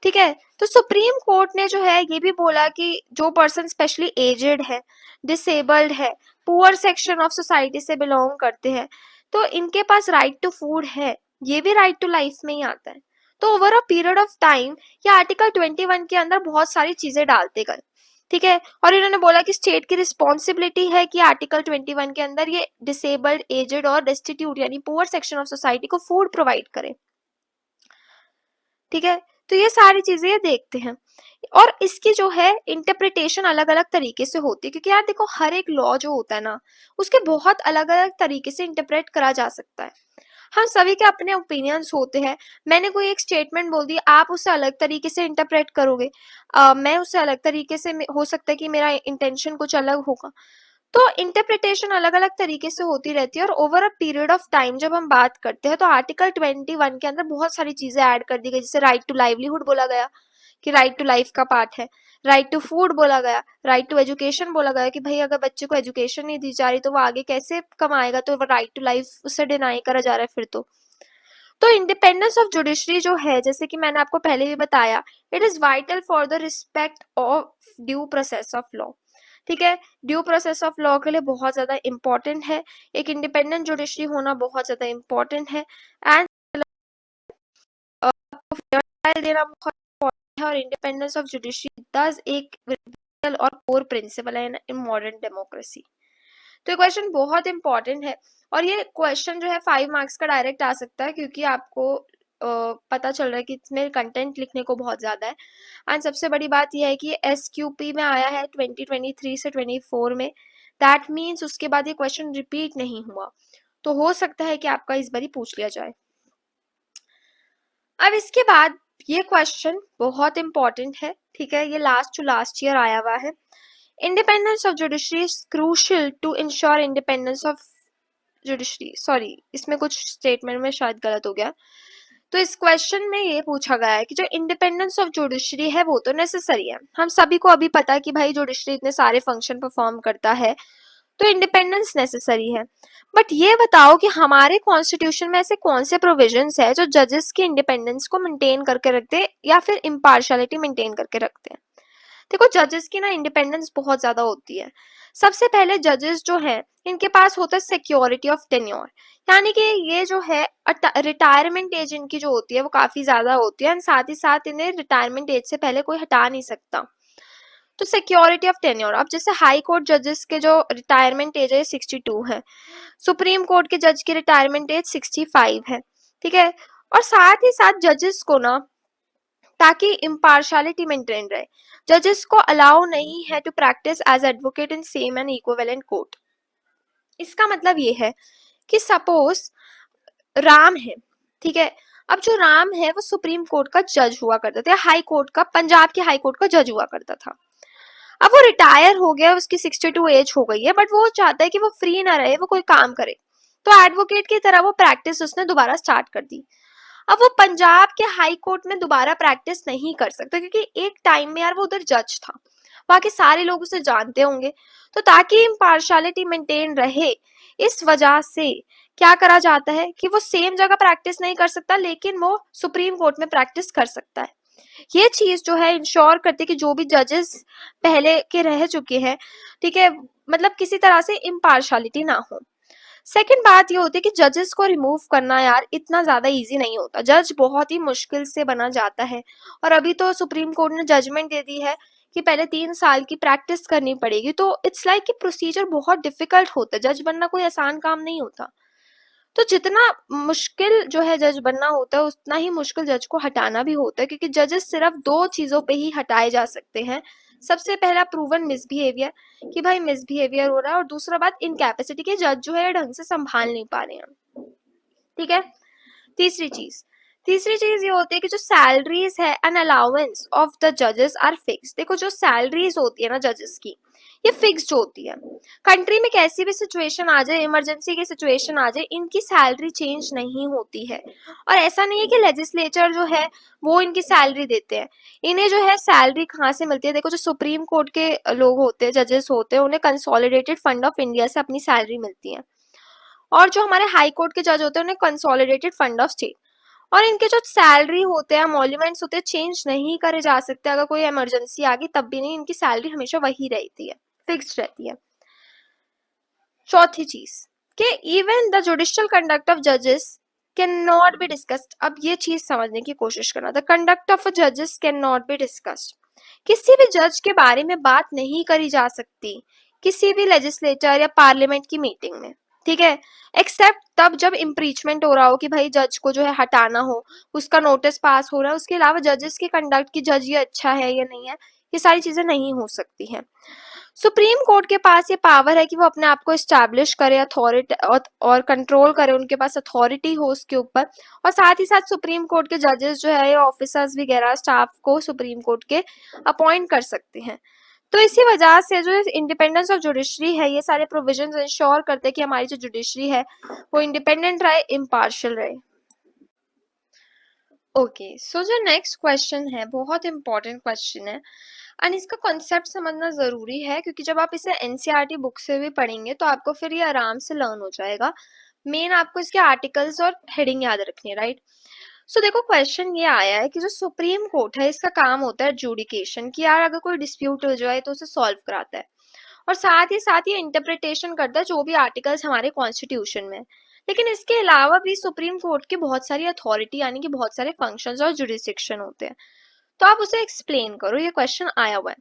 ठीक है। तो सुप्रीम कोर्ट ने जो है ये भी बोला कि जो पर्सन स्पेशली एजेड है, डिसेबल्ड है, पुअर सेक्शन ऑफ सोसाइटी से बिलोंग करते हैं, तो इनके पास राइट टू फूड है, ये भी राइट टू लाइफ में ही आता है। तो over a period of time ये आर्टिकल 21 के अंदर बहुत सारी चीजें डालते गए। ठीक है। और इन्होंने बोला कि स्टेट की रिस्पॉन्सिबिलिटी है कि आर्टिकल 21 के अंदर ये डिसेबल्ड, एजेड और डेस्टिट्यूट यानी पुअर सेक्शन ऑफ सोसाइटी को फूड प्रोवाइड करे। ठीक है। तो ये सारी चीजें ये देखते हैं, और इसकी जो है इंटरप्रिटेशन अलग अलग तरीके से होती है, क्योंकि यार देखो हर एक लॉ जो होता है ना उसके बहुत अलग अलग तरीके से इंटरप्रेट करा जा सकता है। हम सभी के अपने ओपिनियंस होते हैं। मैंने कोई एक स्टेटमेंट बोल दी, आप उसे अलग तरीके से इंटरप्रेट करोगे, मैं उसे अलग तरीके से, हो सकता है कि मेरा इंटेंशन कुछ अलग होगा। तो इंटरप्रिटेशन अलग अलग तरीके से होती रहती है, और over a period of time जब हम बात करते हैं तो आर्टिकल 21 के अंदर बहुत सारी चीजें ऐड कर दी गई, जैसे राइट टू लाइवलीहुड बोला गया कि राइट टू लाइफ का पार्ट है, राइट टू फूड बोला गया, राइट टू एजुकेशन बोला गया कि भाई अगर बच्चे को एजुकेशन नहीं दी जा रही तो वो आगे कैसे कमाएगा, तो राइट टू लाइफ उसे डिनाई करा जा रहा है फिर तो इंडिपेंडेंस ऑफ जुडिशरी जो है, जैसे कि मैंने आपको पहले भी बताया, it is vital for the respect of due process of law. ठीक है। ड्यू प्रोसेस ऑफ लॉ के लिए बहुत ज्यादा इंपॉर्टेंट है, एक इंडिपेंडेंट जुडिशरी होना बहुत ज्यादा इंपॉर्टेंट है, एंड ट्रायल देना बहुत इंपॉर्टेंट है। और इंडिपेंडेंस ऑफ जुडिशरी दस एक विटल और कोर प्रिंसिपल है इन मॉडर्न डेमोक्रेसी। तो ये क्वेश्चन बहुत इंपॉर्टेंट है, और ये क्वेश्चन जो है 5 मार्क्स का डायरेक्ट आ सकता है, क्योंकि आपको पता चल रहा है कि इसमें कंटेंट लिखने को बहुत ज्यादा है। एंड सबसे बड़ी बात यह है कि SQP में आया है 2023 से 24 में, दैट मीन्स उसके बाद ये क्वेश्चन रिपीट नहीं हुआ, तो हो सकता है कि आपका इस बार ही पूछ लिया जाए। अब इसके बाद ये क्वेश्चन बहुत इंपॉर्टेंट है। ठीक है। ये लास्ट टू लास्ट ईयर आया हुआ है। Independence of judiciary is crucial to ensure independence of judiciary, sorry इसमें कुछ स्टेटमेंट में शायद गलत हो गया। तो इस क्वेश्चन में ये पूछा गया है कि जो इंडिपेंडेंस ऑफ जुडिशरी है वो तो नेसेसरी है, हम सभी को अभी पता है कि भाई जुडिशरी इतने सारे फंक्शन परफॉर्म करता है, तो इंडिपेंडेंस नेसेसरी है। बट ये बताओ कि हमारे कॉन्स्टिट्यूशन में ऐसे कौन से प्रोविजंस है जो जजेस की इंडिपेंडेंस को मेंटेन करके रखते हैं या फिर इम्पार्शियलिटी मेंटेन करके रखते हैं। देखो जजेस की ना इंडिपेंडेंस बहुत ज्यादा होती है। सबसे पहले जजेस जो है इनके पास होता है सिक्योरिटी ऑफ टेन्योर, यानी कि ये जो है रिटायरमेंट एज इनकी जो होती है वो काफी ज्यादा होती है, एंड साथ ही साथ इन्हें रिटायरमेंट एज से पहले कोई हटा नहीं सकता। तो सिक्योरिटी ऑफ टेन्योर, अब जैसे हाई कोर्ट जजेस के जो रिटायरमेंट एज है 62 है, सुप्रीम कोर्ट के जज की रिटायरमेंट एज 65 है, ठीक है। और साथ ही साथ जजेस को ना, ताकि इम्पार्शलिटी मेंटेन रहे, जजेस को अलाउ नहीं है to practise as advocate in same and equivalent court. इसका मतलब ये है कि सपोज राम है, ठीक है, अब जो राम है वो सुप्रीम कोर्ट का जज हुआ करता था, हाई कोर्ट का, पंजाब के हाई कोर्ट का जज हुआ करता था। अब वो रिटायर हो गया, उसकी 62 एज हो गई है, बट वो चाहता है कि वो फ्री ना रहे, वो कोई काम करे, तो एडवोकेट की तरह वो प्रैक्टिस उसने दोबारा स्टार्ट कर दी। अब वो पंजाब के हाई कोर्ट में दोबारा प्रैक्टिस नहीं कर सकता, क्योंकि एक टाइम में यार वो उधर जज था, वहां के सारे लोग उसे जानते होंगे, तो ताकि इम्पार्शलिटी मेंटेन रहे, इस वजह से क्या करा जाता है कि वो सेम जगह प्रैक्टिस नहीं कर सकता, लेकिन वो सुप्रीम कोर्ट में प्रैक्टिस कर सकता है। ये चीज जो है इंश्योर करती है कि जो भी जजेस पहले के रह चुके हैं, ठीक है, मतलब किसी तरह से इम्पार्शलिटी ना हो। सेकंड बात ये होती है कि जजेस को रिमूव करना यार इतना ज्यादा इजी नहीं होता, जज बहुत ही मुश्किल से बना जाता है, और अभी तो सुप्रीम कोर्ट ने जजमेंट दे दी है कि पहले 3 साल की प्रैक्टिस करनी पड़ेगी, तो इट्स लाइक कि प्रोसीजर बहुत डिफिकल्ट होता है, जज बनना कोई आसान काम नहीं होता। तो जितना मुश्किल जो है जज बनना होता है, उतना ही मुश्किल जज को हटाना भी होता है, क्योंकि जजेस सिर्फ 2 चीजों पे ही हटाए जा सकते हैं। सबसे पहला प्रूवन मिसबिहेवियर, कि भाई मिसबिहेवियर हो रहा है, और दूसरा बात इनकैपेसिटी, के जज जो है ढंग से संभाल नहीं पा रहे हैं, ठीक है। तीसरी चीज तीसरी चीज ये होती है कि जो सैलरीज है एंड अलाउंस ऑफ द जजेस आर फिक्स। देखो जो सैलरीज होती है ना जजेस की, ये फिक्स्ड होती है। कंट्री में कैसी भी सिचुएशन आ जाए, इमरजेंसी की सिचुएशन आ जाए, इनकी सैलरी चेंज नहीं होती है। और ऐसा नहीं है कि लेजिस्लेचर जो है वो इनकी सैलरी देते हैं, इन्हें जो है सैलरी कहाँ से मिलती है। देखो जो सुप्रीम कोर्ट के लोग होते हैं, जजेस होते हैं, उन्हें कंसोलिडेटेड फंड ऑफ इंडिया से अपनी सैलरी मिलती है, और जो हमारे हाई कोर्ट के जज होते हैं उन्हें कंसोलिडेटेड फंड ऑफ स्टेट। और इनके जो सैलरी होते हैं, एमोल्यूमेंट्स होते हैं, चेंज नहीं करे जा सकते, अगर कोई इमरजेंसी आ गई तब भी नहीं, इनकी सैलरी हमेशा वही रहती है, फिक्स्ड रहती है। चौथी चीज कि even the judicial conduct of जजेस कैन नॉट बी डिस्कस्ड। अब ये चीज समझने की कोशिश करना, द कंडक्ट ऑफ जजेस कैन नॉट बी डिस्कस्ड, किसी भी जज के बारे में बात नहीं करी जा सकती किसी भी लेजिस्लेचर या पार्लियामेंट की मीटिंग में, ठीक है, एक्सेप्ट तब जब इम्पीचमेंट हो रहा हो, कि भाई जज को जो है हटाना हो, उसका नोटिस पास हो रहा है, उसके अलावा जजेस के कंडक्ट की जज ये अच्छा है या नहीं है, ये सारी चीजें नहीं हो सकती हैं। सुप्रीम कोर्ट के पास ये पावर है कि वो अपने आप को एस्टैब्लिश करे, अथॉरिटी और कंट्रोल करे, उनके पास अथॉरिटी हो उसके ऊपर। और साथ ही साथ सुप्रीम कोर्ट के जजेस जो है, ये ऑफिसर्स वगैरह स्टाफ को सुप्रीम कोर्ट के अपॉइंट कर सकते हैं। तो इसी वजह से जो इंडिपेंडेंस ऑफ जुडिशरी है, ये सारे प्रोविजंस इंश्योर करते हैं कि हमारी जो जुडिशरी है वो इंडिपेंडेंट रहे, इम्पार्शियल रहे। ओके, सो जो नेक्स्ट क्वेश्चन है बहुत इंपॉर्टेंट क्वेश्चन है, एंड इसका कॉन्सेप्ट समझना जरूरी है, क्योंकि जब आप इसे एनसीईआरटी बुक से भी पढ़ेंगे तो आपको फिर ये आराम से लर्न हो जाएगा। मेन आपको इसके आर्टिकल्स और हेडिंग याद रखनी है, राइट। सो देखो क्वेश्चन ये आया है कि जो सुप्रीम कोर्ट है इसका काम होता है एडजुडिकेशन, कि यार अगर कोई डिस्प्यूट हो जाए तो उसे सॉल्व कराता है, और साथ ही इंटरप्रिटेशन करता है जो भी आर्टिकल्स हमारे कॉन्स्टिट्यूशन में। लेकिन इसके अलावा भी सुप्रीम कोर्ट की बहुत सारी अथॉरिटी यानी कि बहुत सारे फंक्शंस और जुडिस्डिक्शन होते हैं, तो आप उसे एक्सप्लेन करो, ये क्वेश्चन आया हुआ है।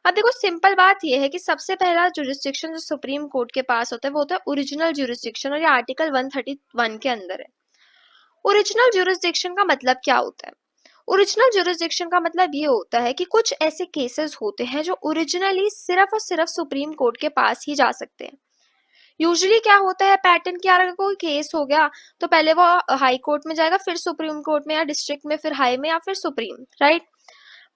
अब देखो सिंपल बात यह है कि सबसे पहला जुरिस्डिक्शन जो सुप्रीम कोर्ट के पास होता है वो होता है ओरिजिनल जुरिस्डिक्शन, और ये आर्टिकल 131 के अंदर है। ओरिजिनल जुरिस्डिक्शन का मतलब क्या होता है? ओरिजिनल जुरिस्डिक्शन का मतलब ये होता है कि कुछ ऐसे केसेस होते हैं जो ओरिजिनली सिर्फ और सिर्फ सुप्रीम कोर्ट के पास ही जा सकते हैं। यूजुअली क्या होता है पैटर्न, कि अगर कोई केस हो गया तो पहले वो हाई कोर्ट में जाएगा, फिर सुप्रीम कोर्ट में, या डिस्ट्रिक्ट में, फिर हाई में, या फिर सुप्रीम, राइट।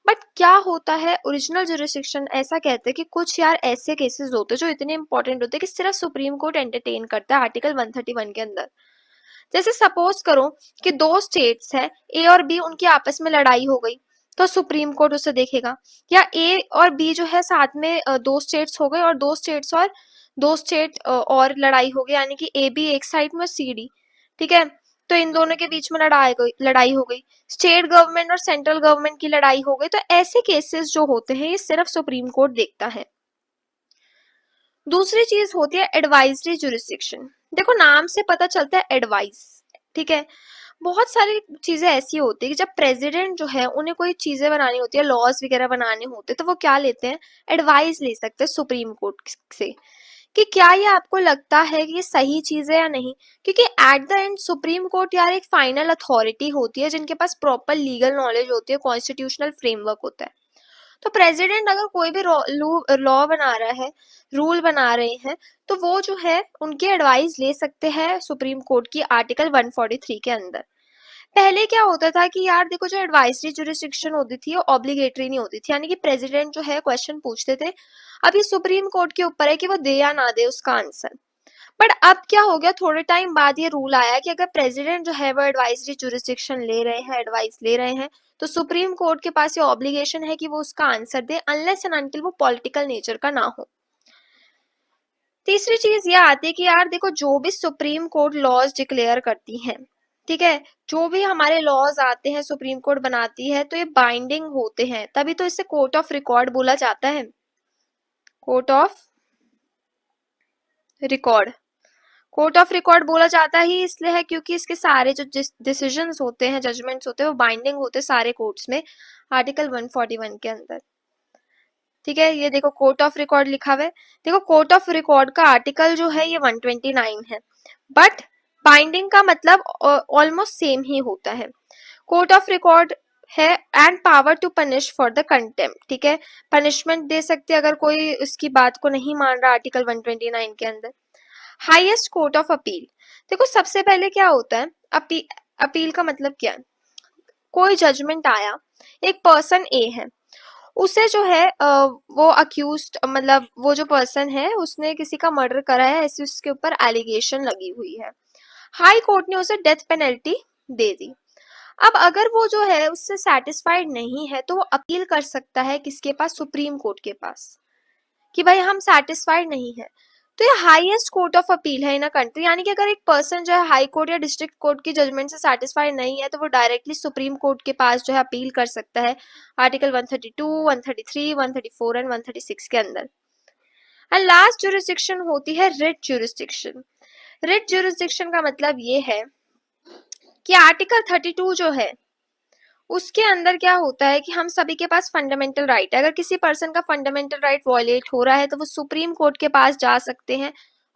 बट क्या होता है ओरिजिनल जुरिस्डिक्शन, ऐसा कहते हैं कि कुछ यार ऐसे केसेस होते हैं जो इतने इंपॉर्टेंट होते हैं कि सिर्फ सुप्रीम कोर्ट एंटरटेन करता है आर्टिकल 131 के अंदर। जैसे सपोज करो कि 2 स्टेट्स है, ए और बी, उनकी आपस में लड़ाई हो गई, तो सुप्रीम कोर्ट उसे देखेगा। या ए और बी जो है साथ में 2 स्टेट्स हो गए, और 2 स्टेट्स और 2 स्टेट और लड़ाई हो गई, यानी कि ए बी एक साइड में, सी डी, ठीक है। तो इन दोनों के बीच में लड़ाई हो गई, स्टेट गवर्नमेंट और सेंट्रल गवर्नमेंट की लड़ाई हो गई। तो ऐसे केसेस जो होते हैं ये सिर्फ सुप्रीम कोर्ट देखता है। दूसरी चीज होती है एडवाइजरी जुरिस्डिक्शन। देखो नाम से पता चलता है एडवाइस, ठीक है, बहुत सारी चीजें ऐसी होती है कि जब प्रेसिडेंट जो है उन्हें कोई चीजें बनानी होती है, लॉज वगैरह बनाने होते हैं, तो वो क्या लेते हैं, एडवाइस ले सकते हैं सुप्रीम कोर्ट से कि क्या ये आपको लगता है कि ये सही चीज है या नहीं। क्योंकि at the end supreme court यार एक फाइनल अथॉरिटी होती है जिनके पास प्रॉपर लीगल नॉलेज होती है, कॉन्स्टिट्यूशनल फ्रेमवर्क होता है। तो प्रेसिडेंट अगर कोई भी लॉ बना रहा है, रूल बना रहे हैं, तो वो जो है उनकी एडवाइस ले सकते हैं सुप्रीम कोर्ट की आर्टिकल 143 के अंदर। पहले क्या होता था कि यार देखो, जो एडवाइजरी जुरिस्डिक्शन होती थी वो ऑब्लिगेटरी नहीं होती थी, यानी कि प्रेसिडेंट जो है क्वेश्चन पूछते थे, अभी सुप्रीम कोर्ट के ऊपर है कि वो दे या ना दे उसका आंसर। बट अब क्या हो गया, थोड़े टाइम बाद ये रूल आया कि अगर प्रेसिडेंट जो है वो एडवाइजरी जुरिस्डिक्शन ले रहे हैं, एडवाइस ले रहे हैं, तो सुप्रीम कोर्ट के पास ये ऑब्लिगेशन है कि वो उसका answer they, unless and until वो पॉलिटिकल नेचर का ना हो। तीसरी चीज ये आती है कि यार देखो, जो भी सुप्रीम कोर्ट लॉज डिक्लेयर करती है, ठीक है, जो भी हमारे लॉज आते हैं सुप्रीम कोर्ट बनाती है, तो ये बाइंडिंग होते हैं, तभी तो इसे कोर्ट ऑफ रिकॉर्ड बोला जाता है। Court of record, court of record बोला जाता ही इसलिए है क्योंकि इसके सारे जो डिसीजंस होते हैं, जजमेंट्स होते हैं, वो बाइंडिंग होते हैं सारे कोर्ट्स में, आर्टिकल 141 के अंदर। ठीक है, ये देखो कोर्ट ऑफ रिकॉर्ड लिखा हुआ है। देखो कोर्ट ऑफ रिकॉर्ड का आर्टिकल जो है ये 129 है, बट बाइंडिंग का मतलब ऑलमोस्ट सेम ही होता है। कोर्ट ऑफ रिकॉर्ड है and power to punish for the contempt, ठीक है, पनिशमेंट दे सकते अगर कोई उसकी बात को नहीं मान रहा, आर्टिकल 129 के अंदर। हाईएस्ट कोर्ट ऑफ अपील, देखो सबसे पहले क्या होता है, अपील का मतलब क्या है, कोई जजमेंट आया, एक पर्सन ए है, उसे जो है वो अक्यूज्ड, मतलब वो जो पर्सन है उसने किसी का मर्डर करा है, ऐसी उसके ऊपर एलिगेशन लगी हुई है, हाई कोर्ट ने उसे डेथ पेनल्टी दे दी। अब अगर वो जो है उससे सेटिस्फाइड नहीं है तो वो अपील कर सकता है किसके पास, सुप्रीम कोर्ट के पास, कि भाई हम सेटिस्फाइड नहीं है। तो ये हाईएस्ट कोर्ट ऑफ अपील है इन अ कंट्री, यानी कि अगर एक पर्सन जो है हाई कोर्ट या डिस्ट्रिक्ट कोर्ट की जजमेंट से सेटिस्फाइड नहीं है तो वो डायरेक्टली सुप्रीम कोर्ट के पास जो है अपील कर सकता है, आर्टिकल 132, 133, 134 एंड 136 के अंदर। एंड लास्ट जुरिस्डिक्शन होती है रिट जुरिस्डिक्शन। रिट जुरिस्डिक्शन का मतलब ये है कि आर्टिकल 32 जो है उसके अंदर क्या होता है कि हम सभी के पास फंडामेंटल राइट है, अगर किसी पर्सन का फंडामेंटल राइट वॉयलेट हो रहा है तो वो सुप्रीम कोर्ट के पास जा सकते हैं,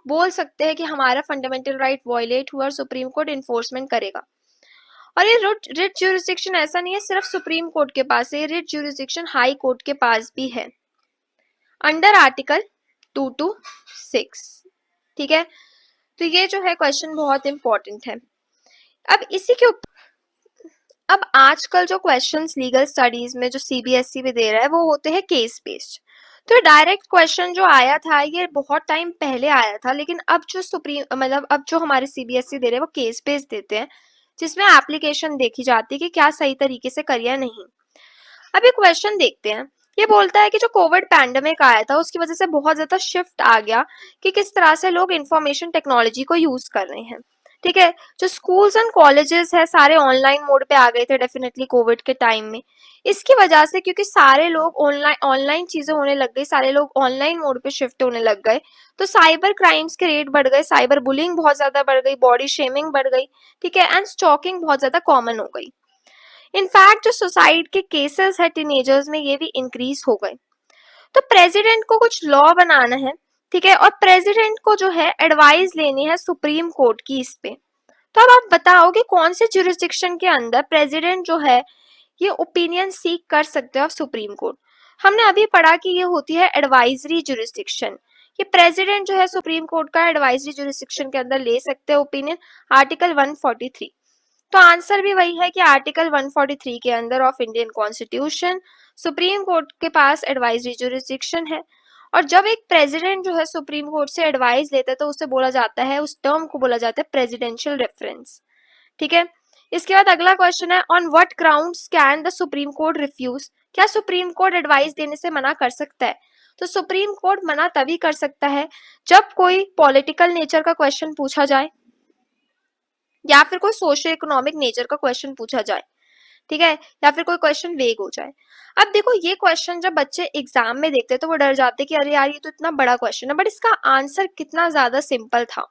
बोल सकते हैं कि हमारा फंडामेंटल राइट वॉयलेट हुआ और सुप्रीम कोर्ट इन्फोर्समेंट करेगा। और ये रिट ज्यूरिसडिक्शन ऐसा नहीं है सिर्फ सुप्रीम कोर्ट के पास है, ये रिट ज्यूरिसडिक्शन हाई कोर्ट के पास भी है अंडर आर्टिकल 226। ठीक है, तो ये जो है क्वेश्चन बहुत इंपॉर्टेंट है। अब इसी के ऊपर, अब आजकल जो क्वेश्चंस लीगल स्टडीज में जो सीबीएसई भी दे रहा है वो होते हैं केस बेस्ड। तो डायरेक्ट क्वेश्चन जो आया था ये बहुत टाइम पहले आया था, लेकिन अब जो सुप्रीम मतलब अब जो हमारे सीबीएसई दे रहे हैं वो केस बेस्ड देते हैं, जिसमें एप्लीकेशन देखी जाती है कि क्या सही तरीके से करिए या नहीं। अब ये क्वेश्चन देखते हैं, ये बोलता है कि जो कोविड पैंडेमिक आया था उसकी वजह से बहुत ज्यादा शिफ्ट आ गया कि किस तरह से लोग इंफॉर्मेशन टेक्नोलॉजी को यूज कर रहे हैं। ठीक है, जो स्कूल्स एंड कॉलेजेस है सारे ऑनलाइन मोड पे आ गए थे डेफिनेटली कोविड के टाइम में। इसकी वजह से क्योंकि सारे लोग ऑनलाइन ऑनलाइन चीजें होने लग गई, सारे लोग ऑनलाइन मोड पे शिफ्ट होने लग गए, तो साइबर क्राइम्स के रेट बढ़ गए, साइबर बुलिंग बहुत ज्यादा बढ़ गई, बॉडी शेमिंग बढ़ गई, ठीक है, एंड स्टॉकिंग बहुत ज्यादा कॉमन हो गई। इनफैक्ट जो सुसाइड के केसेस है टीनेजर्स में ये भी इंक्रीज हो गए। तो प्रेसिडेंट को कुछ लॉ बनाना है, ठीक है, और प्रेसिडेंट को जो है एडवाइस लेनी है सुप्रीम कोर्ट की इस पे। तो अब आप बताओ कि कौन से जुरिस्डिक्शन के अंदर प्रेसिडेंट जो है ये ओपिनियन सीक कर सकते हो सुप्रीम कोर्ट। हमने अभी पढ़ा कि ये होती है एडवाइजरी जुरिस्डिक्शन, ये प्रेसिडेंट जो है सुप्रीम कोर्ट का एडवाइजरी जुरिस्डिक्शन के अंदर ले सकते हैं ओपिनियन, आर्टिकल 143। तो आंसर भी वही है कि आर्टिकल 143 के अंदर of Indian constitution supreme court के पास एडवाइजरी जुरिस्डिक्शन है। और जब एक प्रेसिडेंट जो है सुप्रीम कोर्ट से एडवाइस लेता है तो उसे बोला जाता है, उस टर्म को बोला जाता है प्रेसिडेंशियल रेफरेंस। ठीक है, इसके बाद अगला क्वेश्चन है, on what grounds can the Supreme Court refuse, क्या सुप्रीम कोर्ट एडवाइस देने से मना कर सकता है। तो सुप्रीम कोर्ट मना तभी कर सकता है जब कोई पॉलिटिकल नेचर का क्वेश्चन पूछा जाए या फिर कोई सोशियो इकोनॉमिक नेचर का क्वेश्चन पूछा जाए, ठीक है, या फिर कोई क्वेश्चन वेग हो जाए। अब देखो ये क्वेश्चन जब बच्चे एग्जाम में देखते हैं तो वो डर जाते हैं कि अरे यार ये तो इतना बड़ा क्वेश्चन है, बट इसका आंसर कितना ज्यादा सिंपल था।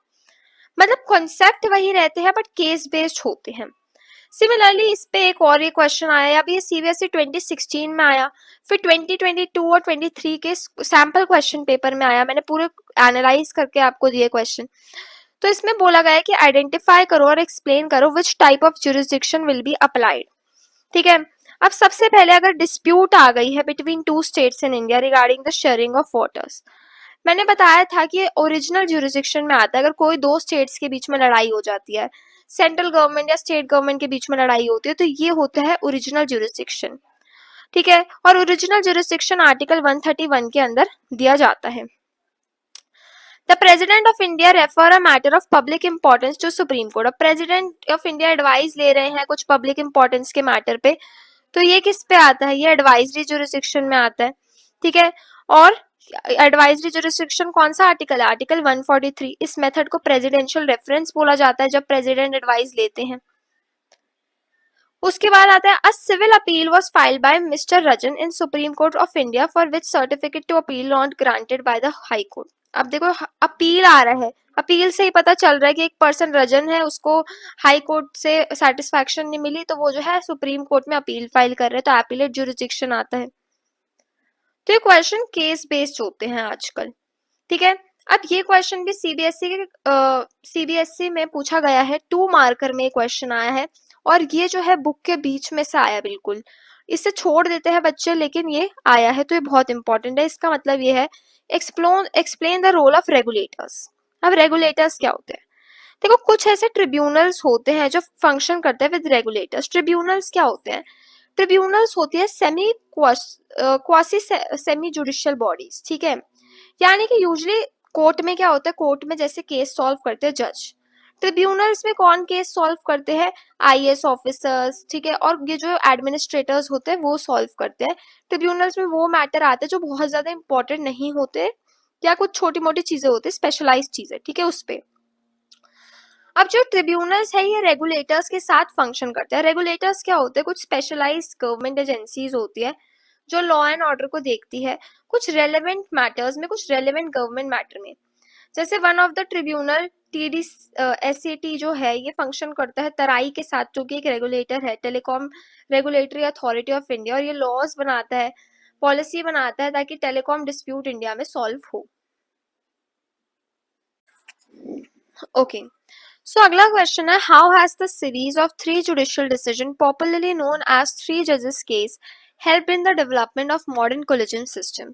मतलब कॉन्सेप्ट वही रहते हैं बट केस बेस्ड होते हैं। सिमिलरली इस पे एक और ये क्वेश्चन आया, अभी ये सीबीएसई 2016 में आया, फिर 2022 और 23 के सैम्पल क्वेश्चन पेपर में आया, मैंने पूरे एनालाइज करके आपको दिए क्वेश्चन। तो इसमें बोला गया है कि आइडेंटिफाई करो और एक्सप्लेन करो which type of jurisdiction will be applied. ठीक है, अब सबसे पहले अगर डिस्प्यूट आ गई है between two states in India regarding the sharing of waters, मैंने बताया था कि ओरिजिनल जुरिस्डिक्शन में आता है। अगर कोई दो स्टेट्स के बीच में लड़ाई हो जाती है, सेंट्रल गवर्नमेंट या स्टेट गवर्नमेंट के बीच में लड़ाई होती है, तो ये होता है ओरिजिनल जुरिस्डिक्शन। ठीक है, और ओरिजिनल जुरिस्डिक्शन आर्टिकल 131 के अंदर दिया जाता है। The President of India refer a matter of public importance to supreme Court. अब प्रेसिडेंट ऑफ इंडिया एडवाइस ले रहे हैं कुछ पब्लिक इंपॉर्टेंस के मैटर पे, तो ये किस पे आता है, ये एडवाइजरी जुरिस्डिक्शन में आता है। ठीक है, और एडवाइजरी जुरिस्डिक्शन कौन सा आर्टिकल है, आर्टिकल 143। इस मेथड को प्रेसिडेंशियल रेफरेंस बोला जाता है जब प्रेसिडेंट एडवाइस लेते हैं। उसके बाद आता है a civil appeal was filed by mister Rajan in Supreme Court of India for which certificate to appeal not granted by the High Court. अब देखो अपील आ रहा है, अपील से ही पता चल रहा है कि एक पर्सन रजन है, उसको हाई कोर्ट से सेटिस्फैक्शन नहीं मिली, तो वो जो है सुप्रीम कोर्ट में अपील फाइल कर रहे हैं, तो एपीलेट जुरिस्डिक्शन आता है। तो ये क्वेश्चन केस बेस्ड होते हैं आजकल। ठीक है, अब ये क्वेश्चन भी सीबीएसई में पूछा गया है, 2 मार्कर में क्वेश्चन आया है, और ये जो है बुक के बीच में से आया, बिल्कुल इसे छोड़ देते हैं बच्चे, लेकिन ये आया है तो ये बहुत इंपॉर्टेंट है। इसका मतलब ये है explain the role of regulators. अब रेगुलेटर्स क्या होते हैं, देखो कुछ ऐसे ट्रिब्यूनल्स होते हैं जो फंक्शन करते हैं विद रेगुलेटर्स। ट्रिब्यूनल्स क्या होते हैं, ट्रिब्यूनल्स होती है क्वासी सेमी जुडिशियल बॉडीज। ठीक है, यानी कि यूजुअली कोर्ट में क्या होता है, कोर्ट में जैसे केस सॉल्व करते हैं जज, ट्रिब्यूनल्स में कौन केस सॉल्व करते हैं, आईएएस ऑफिसर्स। ठीक है, और ये जो एडमिनिस्ट्रेटर्स होते हैं वो सॉल्व करते हैं। ट्रिब्यूनल्स में वो मैटर आते हैं जो बहुत ज्यादा इंपॉर्टेंट नहीं होते, या कुछ छोटी मोटी चीजें होती है, स्पेशलाइज्ड चीजें। ठीक है, उस पे अब जो ट्रिब्यूनल्स है ये रेगुलेटर्स के साथ फंक्शन करते हैं। रेगुलेटर्स क्या होते हैं, कुछ स्पेशलाइज्ड गवर्नमेंट एजेंसीज होती है जो लॉ एंड ऑर्डर को देखती है कुछ रेलेवेंट मैटर्स में, कुछ रेलेवेंट गवर्नमेंट मैटर में। जैसे one of the tribunal TD SAT जो है ये फंक्शन करता है तराई के साथ, जो कि एक रेगुलेटर है, Telecom Regulatory Authority of India, और ये लॉज बनाता है, पॉलिसी बनाता है ताकि टेलीकॉम डिस्प्यूट इंडिया में सॉल्व हो। ओके, सो अगला क्वेश्चन है how has the series of 3 judicial decision popularly known as 3 जजेस case help in the development of modern collegium system.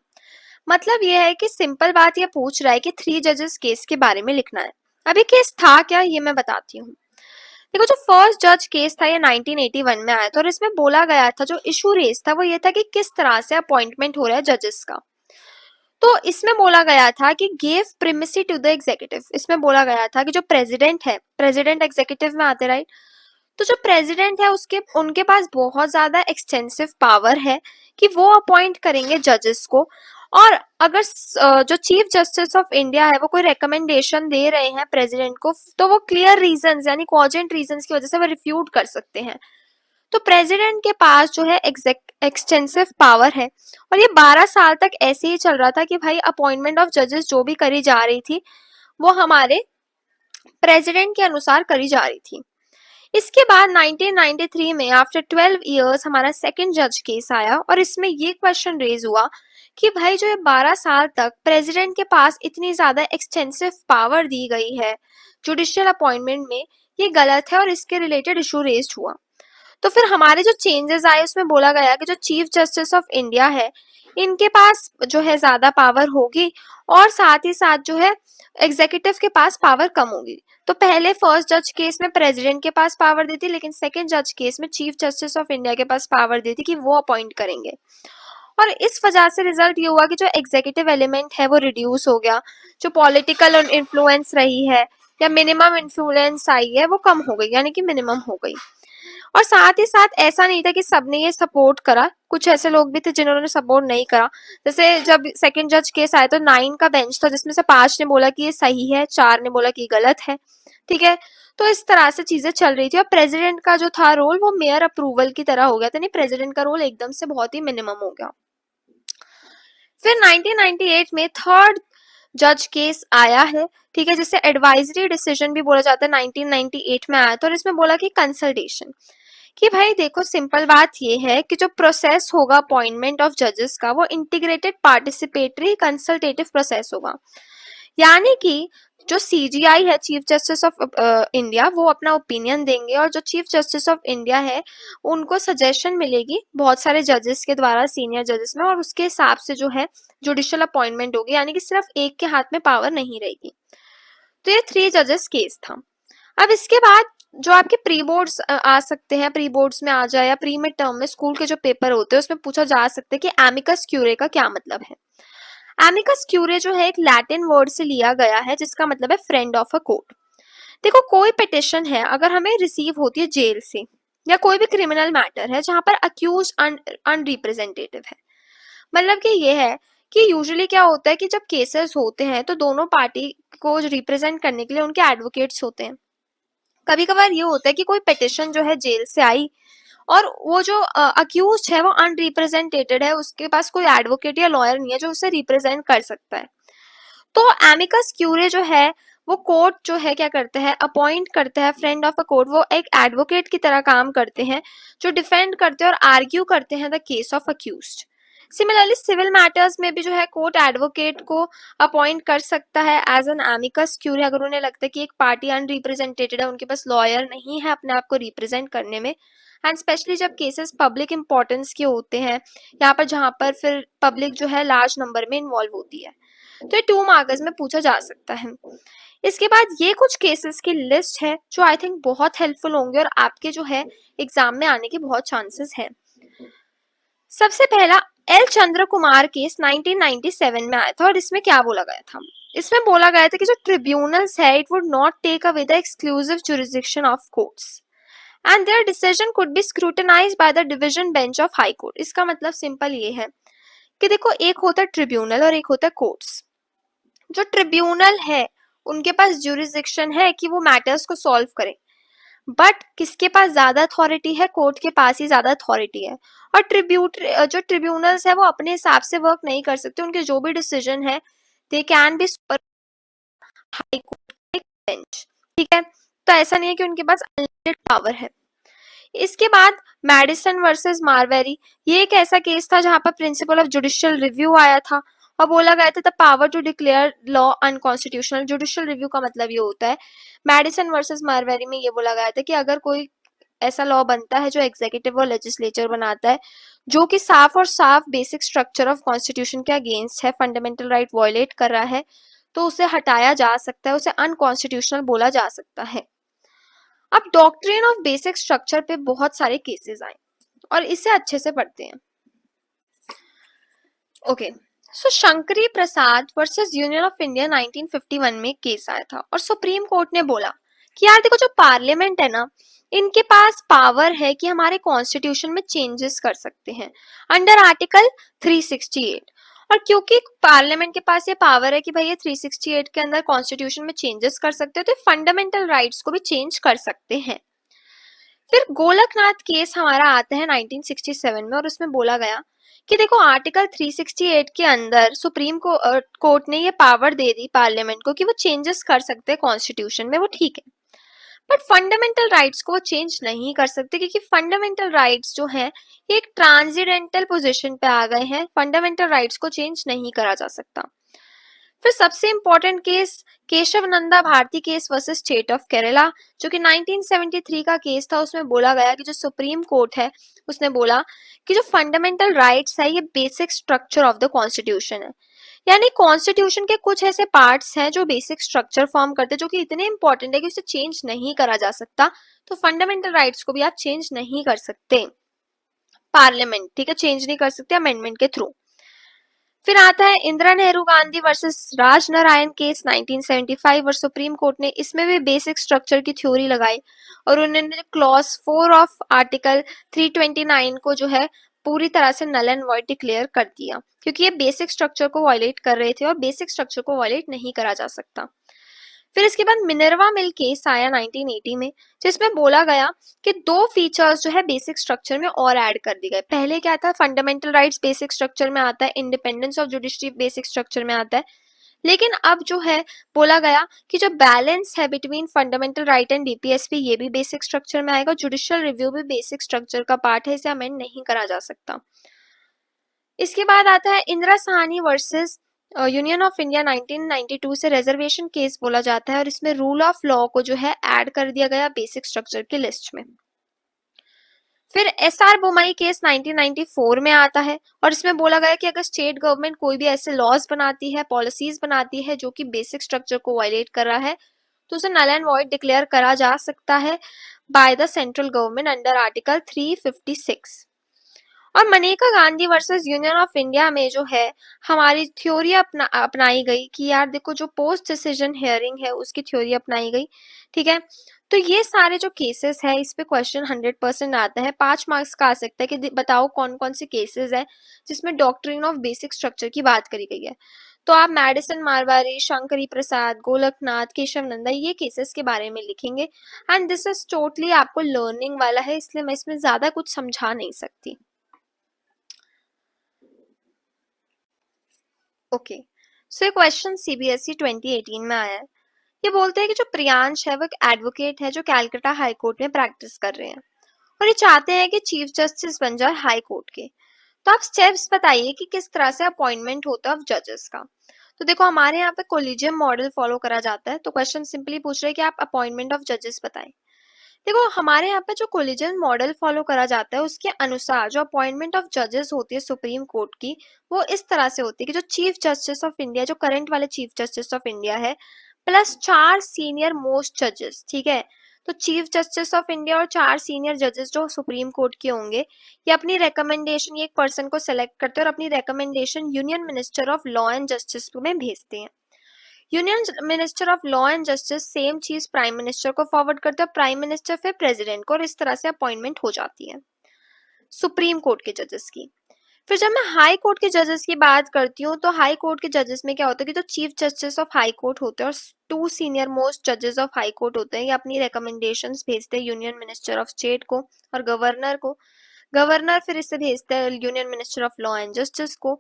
मतलब ये है कि सिंपल बात ये पूछ रहा है कि 3 जजेस केस के बारे में लिखना है। अभी केस था क्या ये मैं बताती हूँ। देखो जो फर्स्ट जज केस था ये 1981 में आया था, और इसमें बोला गया था, जो इशू रेस था वो ये था कि किस तरह से अपॉइंटमेंट हो रहा है जजेस का। तो इसमें बोला गया था कि गिव प्रिमेसी टू द एग्जीक्यूटिव। इसमें बोला गया था कि जो प्रेसिडेंट है, प्रेसिडेंट एग्जीक्यूटिव में आते, राइट, तो जो प्रेसिडेंट है उसके उनके पास बहुत ज्यादा एक्सटेंसिव पावर है कि वो अपॉइंट करेंगे जजेस को। और अगर जो चीफ जस्टिस ऑफ इंडिया है वो कोई रिकमेंडेशन दे रहे हैं प्रेसिडेंट को, तो वो क्लियर रीजंस यानी कॉजेंट रीजंस की वजह से वो रिफ्यूट कर सकते हैं। तो प्रेसिडेंट के पास जो है एक्सटेंसिव पावर है, और ये 12 साल तक ऐसे ही चल रहा था कि भाई अपॉइंटमेंट ऑफ जजेस जो भी करी जा रही थी वो हमारे प्रेसिडेंट के अनुसार करी जा रही थी। इसके बाद 1993 में आफ्टर 12 इयर्स हमारा सेकंड जज केस आया, और इसमें ये क्वेश्चन रेज हुआ कि भाई जो 12 साल तक प्रेसिडेंट के पास इतनी ज्यादा एक्सटेंसिव पावर दी गई है जुडिशियल अपॉइंटमेंट में, ये गलत है, और इसके रिलेटेड इशू रेज हुआ। तो फिर हमारे जो चेंजेस आए उसमें बोला गया कि जो चीफ जस्टिस ऑफ इंडिया है इनके पास जो है ज्यादा पावर होगी, और साथ ही साथ जो है एग्जीक्यूटिव के पास पावर कम होगी। तो पहले फर्स्ट जज केस में प्रेसिडेंट के पास पावर दी थी, लेकिन सेकंड जज केस में चीफ जस्टिस ऑफ इंडिया के पास पावर दी थी कि वो अपॉइंट करेंगे। और इस वजह से रिजल्ट ये हुआ कि जो एग्जीक्यूटिव एलिमेंट है वो रिड्यूस हो गया, जो पॉलिटिकल इन्फ्लुएंस रही है या मिनिमम इन्फ्लुएंस आई है वो कम हो गई, यानी कि मिनिमम हो गई। और साथ ही साथ ऐसा नहीं था कि सबने ये सपोर्ट करा, कुछ ऐसे लोग भी थे जिन्होंने सपोर्ट नहीं करा। जैसे जब सेकंड जज केस आया तो 9 का बेंच था, जिसमें से 5 ने बोला कि ये सही है, 4 ने बोला कि गलत है। ठीक है, तो इस तरह से चीजें चल रही थी, और प्रेसिडेंट का जो था रोल वो मेयर अप्रूवल की तरह हो गया था, नहीं प्रेसिडेंट का रोल एकदम से बहुत ही मिनिमम हो गया। फिर 1998 में थर्ड जज केस आया है, ठीक है, जिसे एडवाइजरी डिसीजन भी बोला जाता है, 1998 में आया था, और इसमें बोला कि कंसल्टेशन कि भाई देखो सिंपल बात ये है कि जो प्रोसेस होगा अपॉइंटमेंट ऑफ जजेस का वो इंटीग्रेटेड पार्टिसिपेटरी कंसल्टेटिव प्रोसेस होगा। यानी कि जो सीजीआई है, चीफ जस्टिस ऑफ इंडिया, वो अपना ओपिनियन देंगे और जो चीफ जस्टिस ऑफ इंडिया है उनको सजेशन मिलेगी बहुत सारे जजेस के द्वारा, सीनियर जजेस में, और उसके हिसाब से जो है जुडिशियल अपॉइंटमेंट होगी। यानी कि सिर्फ एक के हाथ में पावर नहीं रहेगी। तो ये 3 जजेस केस था। अब इसके बाद जो आपके प्री बोर्ड्स आ सकते हैं, प्री बोर्ड्स में आ जाए या प्री मिड टर्म में स्कूल के जो पेपर होते हैं उसमें पूछा जा सकता है कि एमिकस क्यूरे का क्या मतलब है। एमिकस क्यूरे जो है एक लैटिन वर्ड से लिया गया है जिसका मतलब है फ्रेंड ऑफ अ कोर्ट। देखो कोई पिटिशन है अगर हमें रिसीव होती है जेल से, या कोई भी क्रिमिनल मैटर है जहां पर अक्यूज अनरिप्रेजेंटेटिव है, मतलब कि ये है कि यूजुअली क्या होता है कि जब केसेस होते हैं तो दोनों पार्टी को रिप्रेजेंट करने के लिए उनके एडवोकेट्स होते हैं। कभी कभार ये होता है कि कोई पिटिशन जो है जेल से आई और वो जो अक्यूज है वो अनरिप्रेजेंटेटेड है, उसके पास कोई एडवोकेट या लॉयर नहीं है जो उसे रिप्रेजेंट कर सकता है। तो एमिकस क्यूरे जो है वो कोर्ट जो है क्या करते हैं, अपॉइंट करते हैं फ्रेंड ऑफ अ कोर्ट। वो एक एडवोकेट की तरह काम करते हैं जो डिफेंड करते हैं और आर्ग्यू करते हैं the case of accused. Similarly civil matters में भी जो है कोर्ट एडवोकेट को अपॉइंट कर सकता है एज एन एमिकस क्यूरी, अगर उन्हें लगता है कि एक पार्टी अनरिप्रेजेंटेटेड है, उनके पास लॉयर नहीं है अपने आप को रिप्रेजेंट करने में। एंड स्पेशली जब केसेस पब्लिक इंपॉर्टेंस के होते हैं, यहाँ पर जहाँ पर फिर पब्लिक जो है लार्ज नंबर में इन्वॉल्व होती है, तो ये 2 मार्क्स में पूछा जा सकता है। इसके बाद ये कुछ केसेस की लिस्ट है जो आई थिंक बहुत हेल्पफुल होंगे और आपके जो है एग्जाम में आने के बहुत चांसेस हैं। सबसे पहला एल चंद्र कुमार केस 1997 में आया था और इसमें क्या बोला गया था, इसमें बोला गया था कि जो ट्रिब्यूनल्स है it would not take away the exclusive jurisdiction of courts and their decision could be scrutinised by the division bench of High Court. इसका मतलब सिंपल ये है कि देखो एक होता है ट्रिब्यूनल और एक होता है कोर्ट्स। जो ट्रिब्यूनल है उनके पास जुरिसडिक्शन है कि वो मैटर्स को सॉल्व करें, बट किसके पास ज्यादा अथॉरिटी है, कोर्ट के पास ही ज्यादा अथॉरिटी है। और जो ट्रिब्यूनल्स है वो अपने हिसाब से वर्क नहीं कर सकते, उनके जो भी डिसीजन है they can be super high court bench, ठीक है। तो ऐसा नहीं है कि उनके पास अनलिमिटेड पावर है। इसके बाद मैडिसन वर्सेस मारवेरी, ये एक ऐसा केस था जहां पर प्रिंसिपल ऑफ जुडिशियल रिव्यू आया था और बोला गया था the power to declare law unconstitutional. Judicial review का मतलब ये होता है, मैडिसन वर्सेस मारवेरी में ये बोला गया था कि अगर कोई ऐसा लॉ बनता है जो एग्जीक्यूटिव और लेजिस्लेचर बनाता है जो कि साफ और साफ बेसिक स्ट्रक्चर ऑफ कॉन्स्टिट्यूशन के अगेंस्ट है, फंडामेंटल राइट वायलेट कर रहा है, तो उसे हटाया जा सकता है, उसे अनकॉन्स्टिट्यूशनल बोला जा सकता है। अब डॉक्ट्रिन ऑफ बेसिक स्ट्रक्चर पे बहुत सारे केसेस आए और इसे अच्छे से पढ़ते हैं। Okay, so Shankari Prasad versus union of India 1951 में केस आया था और सुप्रीम कोर्ट ने बोला कि यार देखो जो पार्लियामेंट है ना, इनके पास पावर है कि हमारे कॉन्स्टिट्यूशन में चेंजेस कर सकते हैं अंडर आर्टिकल 368। और क्योंकि पार्लियामेंट के पास ये पावर है कि भाई ये 368 के अंदर कॉन्स्टिट्यूशन में चेंजेस कर सकते हैं, तो फंडामेंटल राइट्स को भी चेंज कर सकते हैं। फिर गोलकनाथ केस हमारा आता है 1967 में और उसमें बोला गया कि देखो आर्टिकल 368 के अंदर सुप्रीम कोर्ट ने ये पावर दे दी पार्लियामेंट को कि वो चेंजेस कर सकते हैं कॉन्स्टिट्यूशन में, वो ठीक है, बट फंडामेंटल राइट्स को वो चेंज नहीं कर सकते क्योंकि फंडामेंटल राइट्स जो है ये एक ट्रांसीडेंटल पोजीशन पे आ गए हैं, फंडामेंटल राइट्स को चेंज नहीं करा जा सकता। फिर सबसे important case Keshavananda Bharati case versus state of Kerala, जो कि 1973 का केस था। उसमें बोला गया कि जो सुप्रीम कोर्ट है उसने बोला कि जो फंडामेंटल राइट्स है ये basic structure of the constitution है, यानी कॉन्स्टिट्यूशन के कुछ ऐसे पार्ट्स हैं जो बेसिक स्ट्रक्चर फॉर्म करते हैं जो कि इतने इंपॉर्टेंट है कि उसे चेंज नहीं करा जा सकता। तो फंडामेंटल राइट्स को भी आप चेंज नहीं कर सकते पार्लियामेंट, ठीक है, चेंज नहीं कर सकते अमेंडमेंट के थ्रू। फिर आता है इंदिरा नेहरू गांधी वर्सेस राज नारायण केस 1975 और सुप्रीम कोर्ट ने इसमें भी बेसिक स्ट्रक्चर की थ्योरी लगाई और उन्होंने क्लॉज 4 ऑफ आर्टिकल 329 को जो है पूरी तरह से नल एंड वॉइड डिक्लेयर कर दिया क्योंकि ये बेसिक स्ट्रक्चर को वायलेट कर रहे थे और बेसिक स्ट्रक्चर को वायलेट नहीं करा जा सकता। फिर इसके बाद मिनर्वा मिल केस आया 1980 में, जिसमें बोला गया कि 2 फीचर्स जो है बेसिक स्ट्रक्चर में और ऐड कर दिए गए। पहले क्या था, फंडामेंटल राइट्स बेसिक स्ट्रक्चर में आता है, independence of judiciary basic structure में आता है, लेकिन अब जो है बोला गया कि जो बैलेंस है between fundamental right and DPSP ये भी बेसिक स्ट्रक्चर में आएगा, जुडिशियल रिव्यू भी बेसिक स्ट्रक्चर का पार्ट है, इसे अमेंड नहीं करा जा सकता। इसके बाद आता है Indira Sahni versus union of India 1992 से रिजर्वेशन केस बोला जाता है और इसमें रूल ऑफ लॉ को जो है ऐड कर दिया गया बेसिक स्ट्रक्चर की लिस्ट में। फिर एसआर बोमई केस 1994 में आता है और इसमें बोला गया कि अगर स्टेट गवर्नमेंट कोई भी ऐसे लॉज बनाती है, पॉलिसीज बनाती है जो कि बेसिक स्ट्रक्चर को वायलेट कर रहा है तो उसे नल एंड वॉइड डिक्लेयर करा जा सकता है by the central government under article 356। और Maneka Gandhi versus union of India में जो है हमारी थ्योरी अपनाई गई कि यार देखो जो पोस्ट डिसीजन हियरिंग है उसकी थ्योरी अपनाई गई, ठीक है। तो ये सारे जो केसेस है इस पे क्वेश्चन 100% आता है, 5 मार्क्स का आ सकता है कि बताओ कौन कौन से केसेस है जिसमें डॉक्ट्रिन ऑफ बेसिक स्ट्रक्चर की बात करी गई है। तो आप मेडिसन मारवारी, शंकरी प्रसाद, गोलकनाथ, केशव नंदा ये केसेस के बारे में लिखेंगे एंड दिस इज टोटली आपको लर्निंग वाला है, इसलिए मैं इसमें ज्यादा कुछ समझा नहीं सकती। ओके, सो ये क्वेश्चन सीबीएसई 2018 में आया है। ये बोलते हैं कि जो प्रियांश है वो एक एडवोकेट है जो कैलकाटा हाई कोर्ट में प्रैक्टिस कर रहे हैं और ये चाहते हैं कि चीफ जस्टिस बन जाए हाई कोर्ट के। तो आप स्टेप्स बताइए कि किस तरह से अपॉइंटमेंट होता है जजेस का। तो देखो हमारे यहाँ पे कोलिजियम मॉडल फॉलो करा जाता है, तो क्वेश्चन सिंपली पूछ रहे हैं कि आप अपॉइंटमेंट ऑफ जजेस बताएं। देखो हमारे यहाँ पे जो कोलिजन मॉडल फॉलो करा जाता है उसके अनुसार जो अपॉइंटमेंट ऑफ जजेस होती है सुप्रीम कोर्ट की वो इस तरह से होती है कि जो चीफ जस्टिस ऑफ इंडिया, जो करंट वाले चीफ जस्टिस ऑफ इंडिया है, प्लस 4 सीनियर मोस्ट जजेस, ठीक है। तो चीफ जस्टिस ऑफ इंडिया और 4 सीनियर जजेस जो सुप्रीम कोर्ट के होंगे ये अपनी रिकमेंडेशन, ये एक पर्सन को सेलेक्ट करते हैं और अपनी recommendation union minister of law and justice में भेजते हैं। Union minister of law and justice same चीज प्राइम मिनिस्टर को फॉरवर्ड करता है, प्राइम मिनिस्टर फिर प्रेसिडेंट को, और इस तरह से अपॉइंटमेंट हो जाती है सुप्रीम कोर्ट के जजेस की। फिर जब मैं हाई कोर्ट के जजेस की बात करती हूँ तो हाई कोर्ट के जजेस में क्या होता है कि जो chief justice of High court होते हैं और 2 सीनियर मोस्ट जजेस ऑफ हाई कोर्ट होते हैं, ये अपनी रिकमेंडेशंस भेजते हैं यूनियन मिनिस्टर ऑफ स्टेट को और गवर्नर को। गवर्नर फिर इसे भेजता है union minister of law and justice को,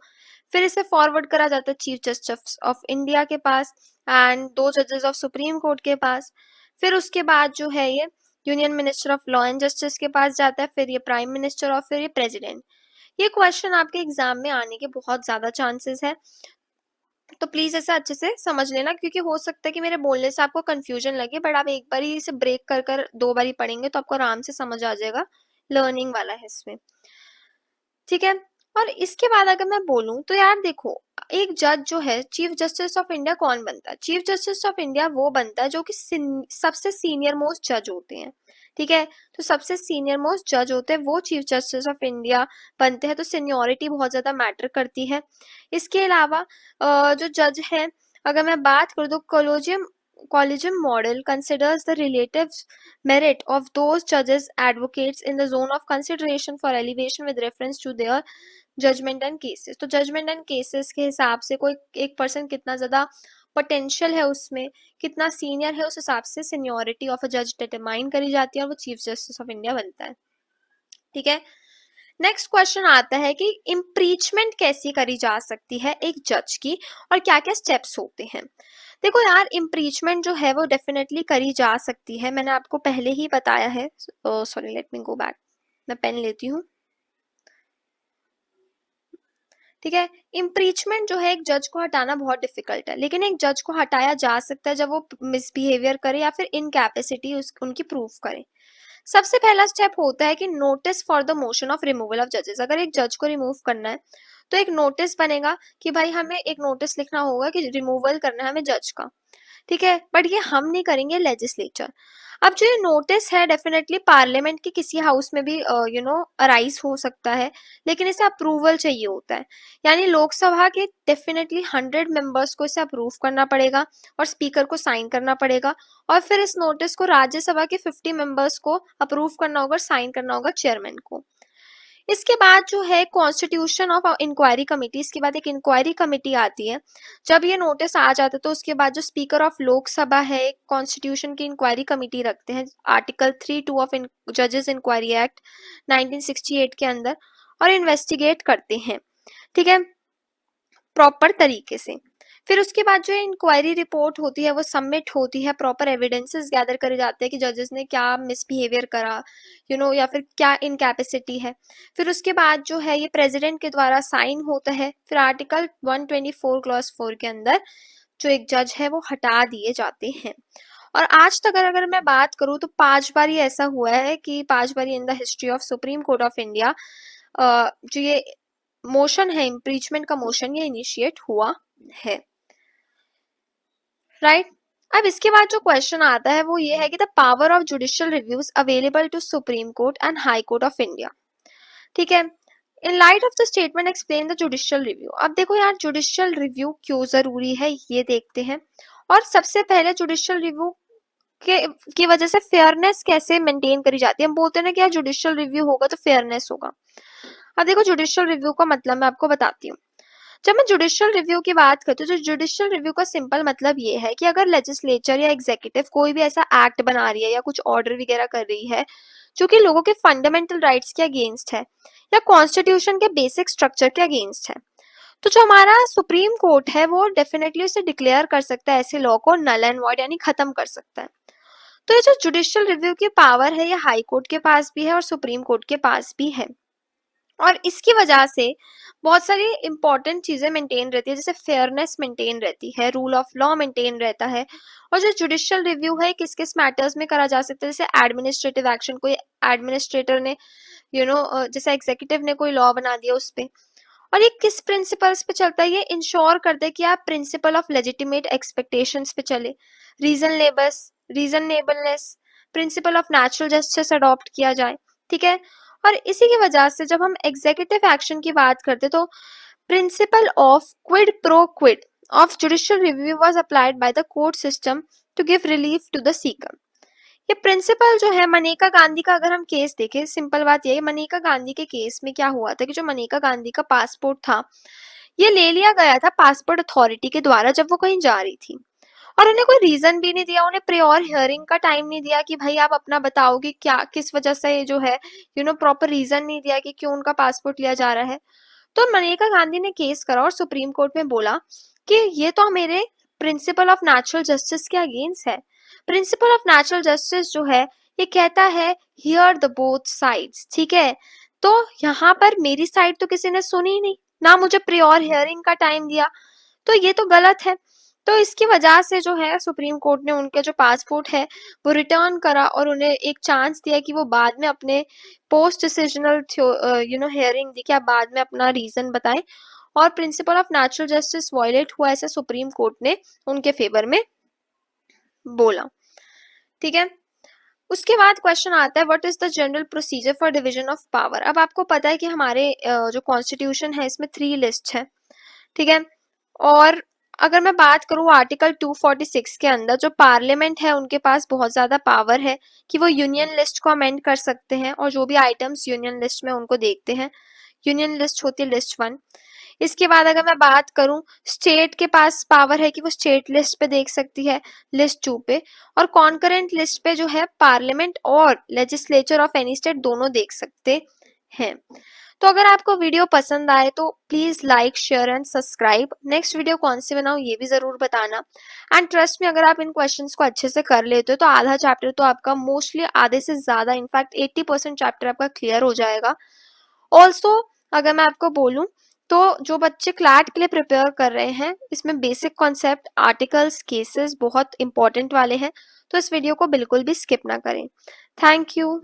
फिर इसे फॉरवर्ड करा जाता है चीफ जस्टिस ऑफ इंडिया के पास एंड 2 जजेस ऑफ सुप्रीम कोर्ट के पास। फिर उसके बाद जो है ये union minister of law and justice के पास जाता है, फिर ये प्राइम मिनिस्टर और फिर ये प्रेसिडेंट। ये क्वेश्चन आपके एग्जाम में आने के बहुत ज्यादा चांसेस है, तो प्लीज ऐसे अच्छे से समझ लेना क्योंकि हो सकता है कि मेरे बोलने से आपको कंफ्यूजन लगे, बट आप एक बार ही इसे ब्रेक कर कर 2 बार ही पढ़ेंगे तो आपको आराम से समझ आ जाएगा, लर्निंग वाला है इसमें, ठीक है। और इसके बाद अगर मैं बोलूं तो यार देखो एक जज जो है चीफ जस्टिस ऑफ इंडिया कौन बनता है? चीफ जस्टिस ऑफ इंडिया वो बनता है जो कि सबसे सीनियर मोस्ट जज होते हैं, ठीक है। तो सबसे सीनियर मोस्ट जज होते हैं वो चीफ जस्टिस ऑफ इंडिया बनते हैं, तो सीनियोरिटी बहुत ज्यादा मैटर करती है। इसके अलावा जो जज है अगर मैं बात करूँ तो Collegium model considers the relative merit of those judges advocates in the zone of consideration for elevation with reference to their judgment and cases. तो जजमेंट एंड केसेस के हिसाब से कोई एक पर्सन कितना ज्यादा पोटेंशियल है, उसमें कितना सीनियर है, उस हिसाब से सीनियोरिटी ऑफ अ जज डिटरमाइन करी जाती है और वो चीफ जस्टिस ऑफ इंडिया बनता है, ठीक है। नेक्स्ट क्वेश्चन आता है कि इम्पीचमेंट कैसी करी जा सकती है एक जज की और क्या क्या स्टेप्स होते हैं। देखो यार इम्पीचमेंट जो है वो डेफिनेटली करी जा सकती है, मैंने आपको पहले ही बताया है। Sorry let me go back, मैं पेन लेती हूँ, ठीक है। इम्पीचमेंट जो है एक जज को हटाना बहुत डिफिकल्ट है, लेकिन एक जज को हटाया जा सकता है जब वो मिसबिहेवियर करे या फिर इनकैपेसिटी उनकी प्रूफ करे। सबसे पहला स्टेप होता है कि notice for the motion of removal of जजेस। अगर एक जज को रिमूव करना है तो एक नोटिस बनेगा कि भाई हमें एक नोटिस लिखना होगा कि रिमूवल करना है हमें जज का, ठीक है। बट ये हम नहीं करेंगे, लेजिस्लेचर। अब जो ये नोटिस है डेफिनेटली पार्लियामेंट के किसी हाउस में भी अराइज हो सकता है, लेकिन इसे अप्रूवल चाहिए होता है, यानी लोकसभा के डेफिनेटली 100 मेंबर्स को इसे अप्रूव करना पड़ेगा और स्पीकर को साइन करना पड़ेगा, और फिर इस नोटिस को राज्यसभा के 50 मेंबर्स को अप्रूव करना होगा, साइन करना होगा चेयरमैन को। इसके बाद जो है कॉन्स्टिट्यूशन ऑफ इंक्वायरी कमेटी, इसके बाद एक इंक्वायरी कमेटी आती है। जब ये नोटिस आ जाता है तो उसके बाद जो स्पीकर ऑफ लोकसभा है एक कॉन्स्टिट्यूशन की इंक्वायरी कमेटी रखते हैं आर्टिकल 3(2) ऑफ जजेस इंक्वायरी एक्ट 1968 के अंदर, और इन्वेस्टिगेट करते हैं, ठीक है, प्रॉपर तरीके से। फिर उसके बाद जो इंक्वायरी रिपोर्ट होती है वो सबमिट होती है, प्रॉपर एविडेंसेस गैदर करे जाते हैं कि जजेस ने क्या मिसबिहेवियर करा, या फिर क्या इनकैपेसिटी है। फिर उसके बाद जो है ये प्रेसिडेंट के द्वारा साइन होता है। फिर आर्टिकल 124 क्लॉज 4 के अंदर जो एक जज है वो हटा दिए जाते हैं। और आज तक अगर मैं बात करूं तो 5 बार ये ऐसा हुआ है कि 5 बार in the history of Supreme Court of India जो ये मोशन है, इम्पीचमेंट का मोशन, ये इनिशिएट हुआ है, राइट। अब इसके बाद जो क्वेश्चन आता है वो ये है कि the power of judicial reviews available to supreme court and high court of India. ठीक है, in light of the statement explain the judicial review. अब देखो यार, जुडिशियल रिव्यू क्यों जरूरी है ये देखते हैं। और सबसे पहले जुडिशियल रिव्यू की वजह से फेयरनेस कैसे मेंटेन करी जाती है। हम बोलते हैं ना कि यार जुडिशियल रिव्यू होगा तो फेयरनेस होगा। अब देखो जुडिशियल रिव्यू का मतलब मैं आपको बताती हूँ। जब मैं जुडिशियल रिव्यू की बात करती हूँ तो जुडिशियल रिव्यू का सिंपल मतलब ये है कि अगर लेजिस्लेचर या एग्जीक्यूटिव कोई भी ऐसा एक्ट बना रही है या कुछ ऑर्डर वगैरह कर रही है जो कि लोगों के फंडामेंटल राइट्स के अगेंस्ट है या कॉन्स्टिट्यूशन के बेसिक स्ट्रक्चर के अगेंस्ट है, तो जो हमारा सुप्रीम कोर्ट है वो डेफिनेटली उसे डिक्लेयर कर सकता है, ऐसे लॉ को नल एंड वॉइड यानी खत्म कर सकता है। तो ये जो जुडिशियल रिव्यू की पावर है ये हाई कोर्ट के पास भी है और सुप्रीम कोर्ट के पास भी है। और इसकी वजह से बहुत सारी इंपॉर्टेंट चीजें मेंटेन रहती है, जैसे फेयरनेस मेंटेन रहती है, रूल ऑफ लॉ मेंटेन रहता है। और जो जुडिशियल रिव्यू है किस किस मैटर्स में करा जा सकता है, जैसे एडमिनिस्ट्रेटिव एक्शन, कोई एडमिनिस्ट्रेटर ने जैसे एग्जीक्यूटिव ने कोई लॉ बना दिया उस पे। और ये किस प्रिंसिपल्स पे चलता है, ये इंश्योर करता है कि आप प्रिंसिपल ऑफ लेजिटिमेट एक्सपेक्टेशंस पे चले, reasonableness, principal of natural justice adopt किया जाए। ठीक है, और इसी की वजह से जब हम एग्जीक्यूटिव एक्शन की बात करते तो principle of quid pro quo of judicial review was applied by the court system to give relief to the seeker. ये प्रिंसिपल जो है, मनेका गांधी का अगर हम केस देखें, सिंपल बात यह है, मनेका गांधी के केस में क्या हुआ था कि जो मनेका गांधी का पासपोर्ट था ये ले लिया गया था पासपोर्ट अथॉरिटी के द्वारा जब वो कहीं जा रही थी, और उन्हें कोई रीजन भी नहीं दिया, उन्हें प्रियोर हियरिंग का टाइम नहीं दिया कि भाई आप अपना बताओ कि क्या किस वजह से ये जो है प्रॉपर रीजन नहीं दिया कि क्यों उनका पासपोर्ट लिया जा रहा है। तो मनेका गांधी ने केस करा और सुप्रीम कोर्ट में बोला कि ये तो मेरे प्रिंसिपल ऑफ नेचुरल जस्टिस के अगेंस्ट है। प्रिंसिपल ऑफ नेचुरल जस्टिस जो है ये कहता है हियर द बोथ साइड्स। ठीक है, तो यहाँ पर मेरी साइड तो किसी ने सुनी ही नहीं, ना मुझे प्रियोर हियरिंग का टाइम दिया, तो ये तो गलत है। तो इसकी वजह से जो है सुप्रीम कोर्ट ने उनके जो पासपोर्ट है वो रिटर्न करा और उन्हें एक चांस दिया कि वो बाद में अपने पोस्ट डिसीजनल हियरिंग दी कि आप बाद में अपना रीजन बताएं, और principle of natural justice violate हुआ ऐसे सुप्रीम कोर्ट ने उनके फेवर में बोला। ठीक है, उसके बाद क्वेश्चन आता है what is the general procedure for division of power. अब आपको पता है कि हमारे जो कॉन्स्टिट्यूशन है इसमें 3 लिस्ट है। ठीक है, और अगर मैं बात करूं आर्टिकल 246 के अंदर जो पार्लियामेंट है उनके पास बहुत ज्यादा पावर है कि वो यूनियन लिस्ट को अमेंड कर सकते हैं, और जो भी आइटम्स यूनियन लिस्ट में उनको देखते हैं, यूनियन लिस्ट होती है लिस्ट 1। इसके बाद अगर मैं बात करूं स्टेट के पास पावर है कि वो स्टेट लिस्ट पे देख सकती है, लिस्ट 2 पे, और कॉन्करेंट लिस्ट पे जो है पार्लियामेंट और लेजिस्लेचर ऑफ एनी स्टेट दोनों देख सकते हैं। तो अगर आपको वीडियो पसंद आए तो please like share and subscribe. Next video कौन सी बनाऊं ये भी जरूर बताना। एंड ट्रस्ट में अगर आप इन क्वेश्चंस को अच्छे से कर लेते हो तो आधा चैप्टर तो आपका, मोस्टली आधे से ज्यादा, इनफैक्ट 80% चैप्टर आपका क्लियर हो जाएगा। ऑल्सो अगर मैं आपको बोलूं तो जो बच्चे क्लैट के लिए प्रिपेयर कर रहे हैं इसमें बेसिक कॉन्सेप्ट, आर्टिकल्स, केसेस बहुत इंपॉर्टेंट वाले हैं, तो इस वीडियो को बिल्कुल भी स्किप ना करें। Thank you.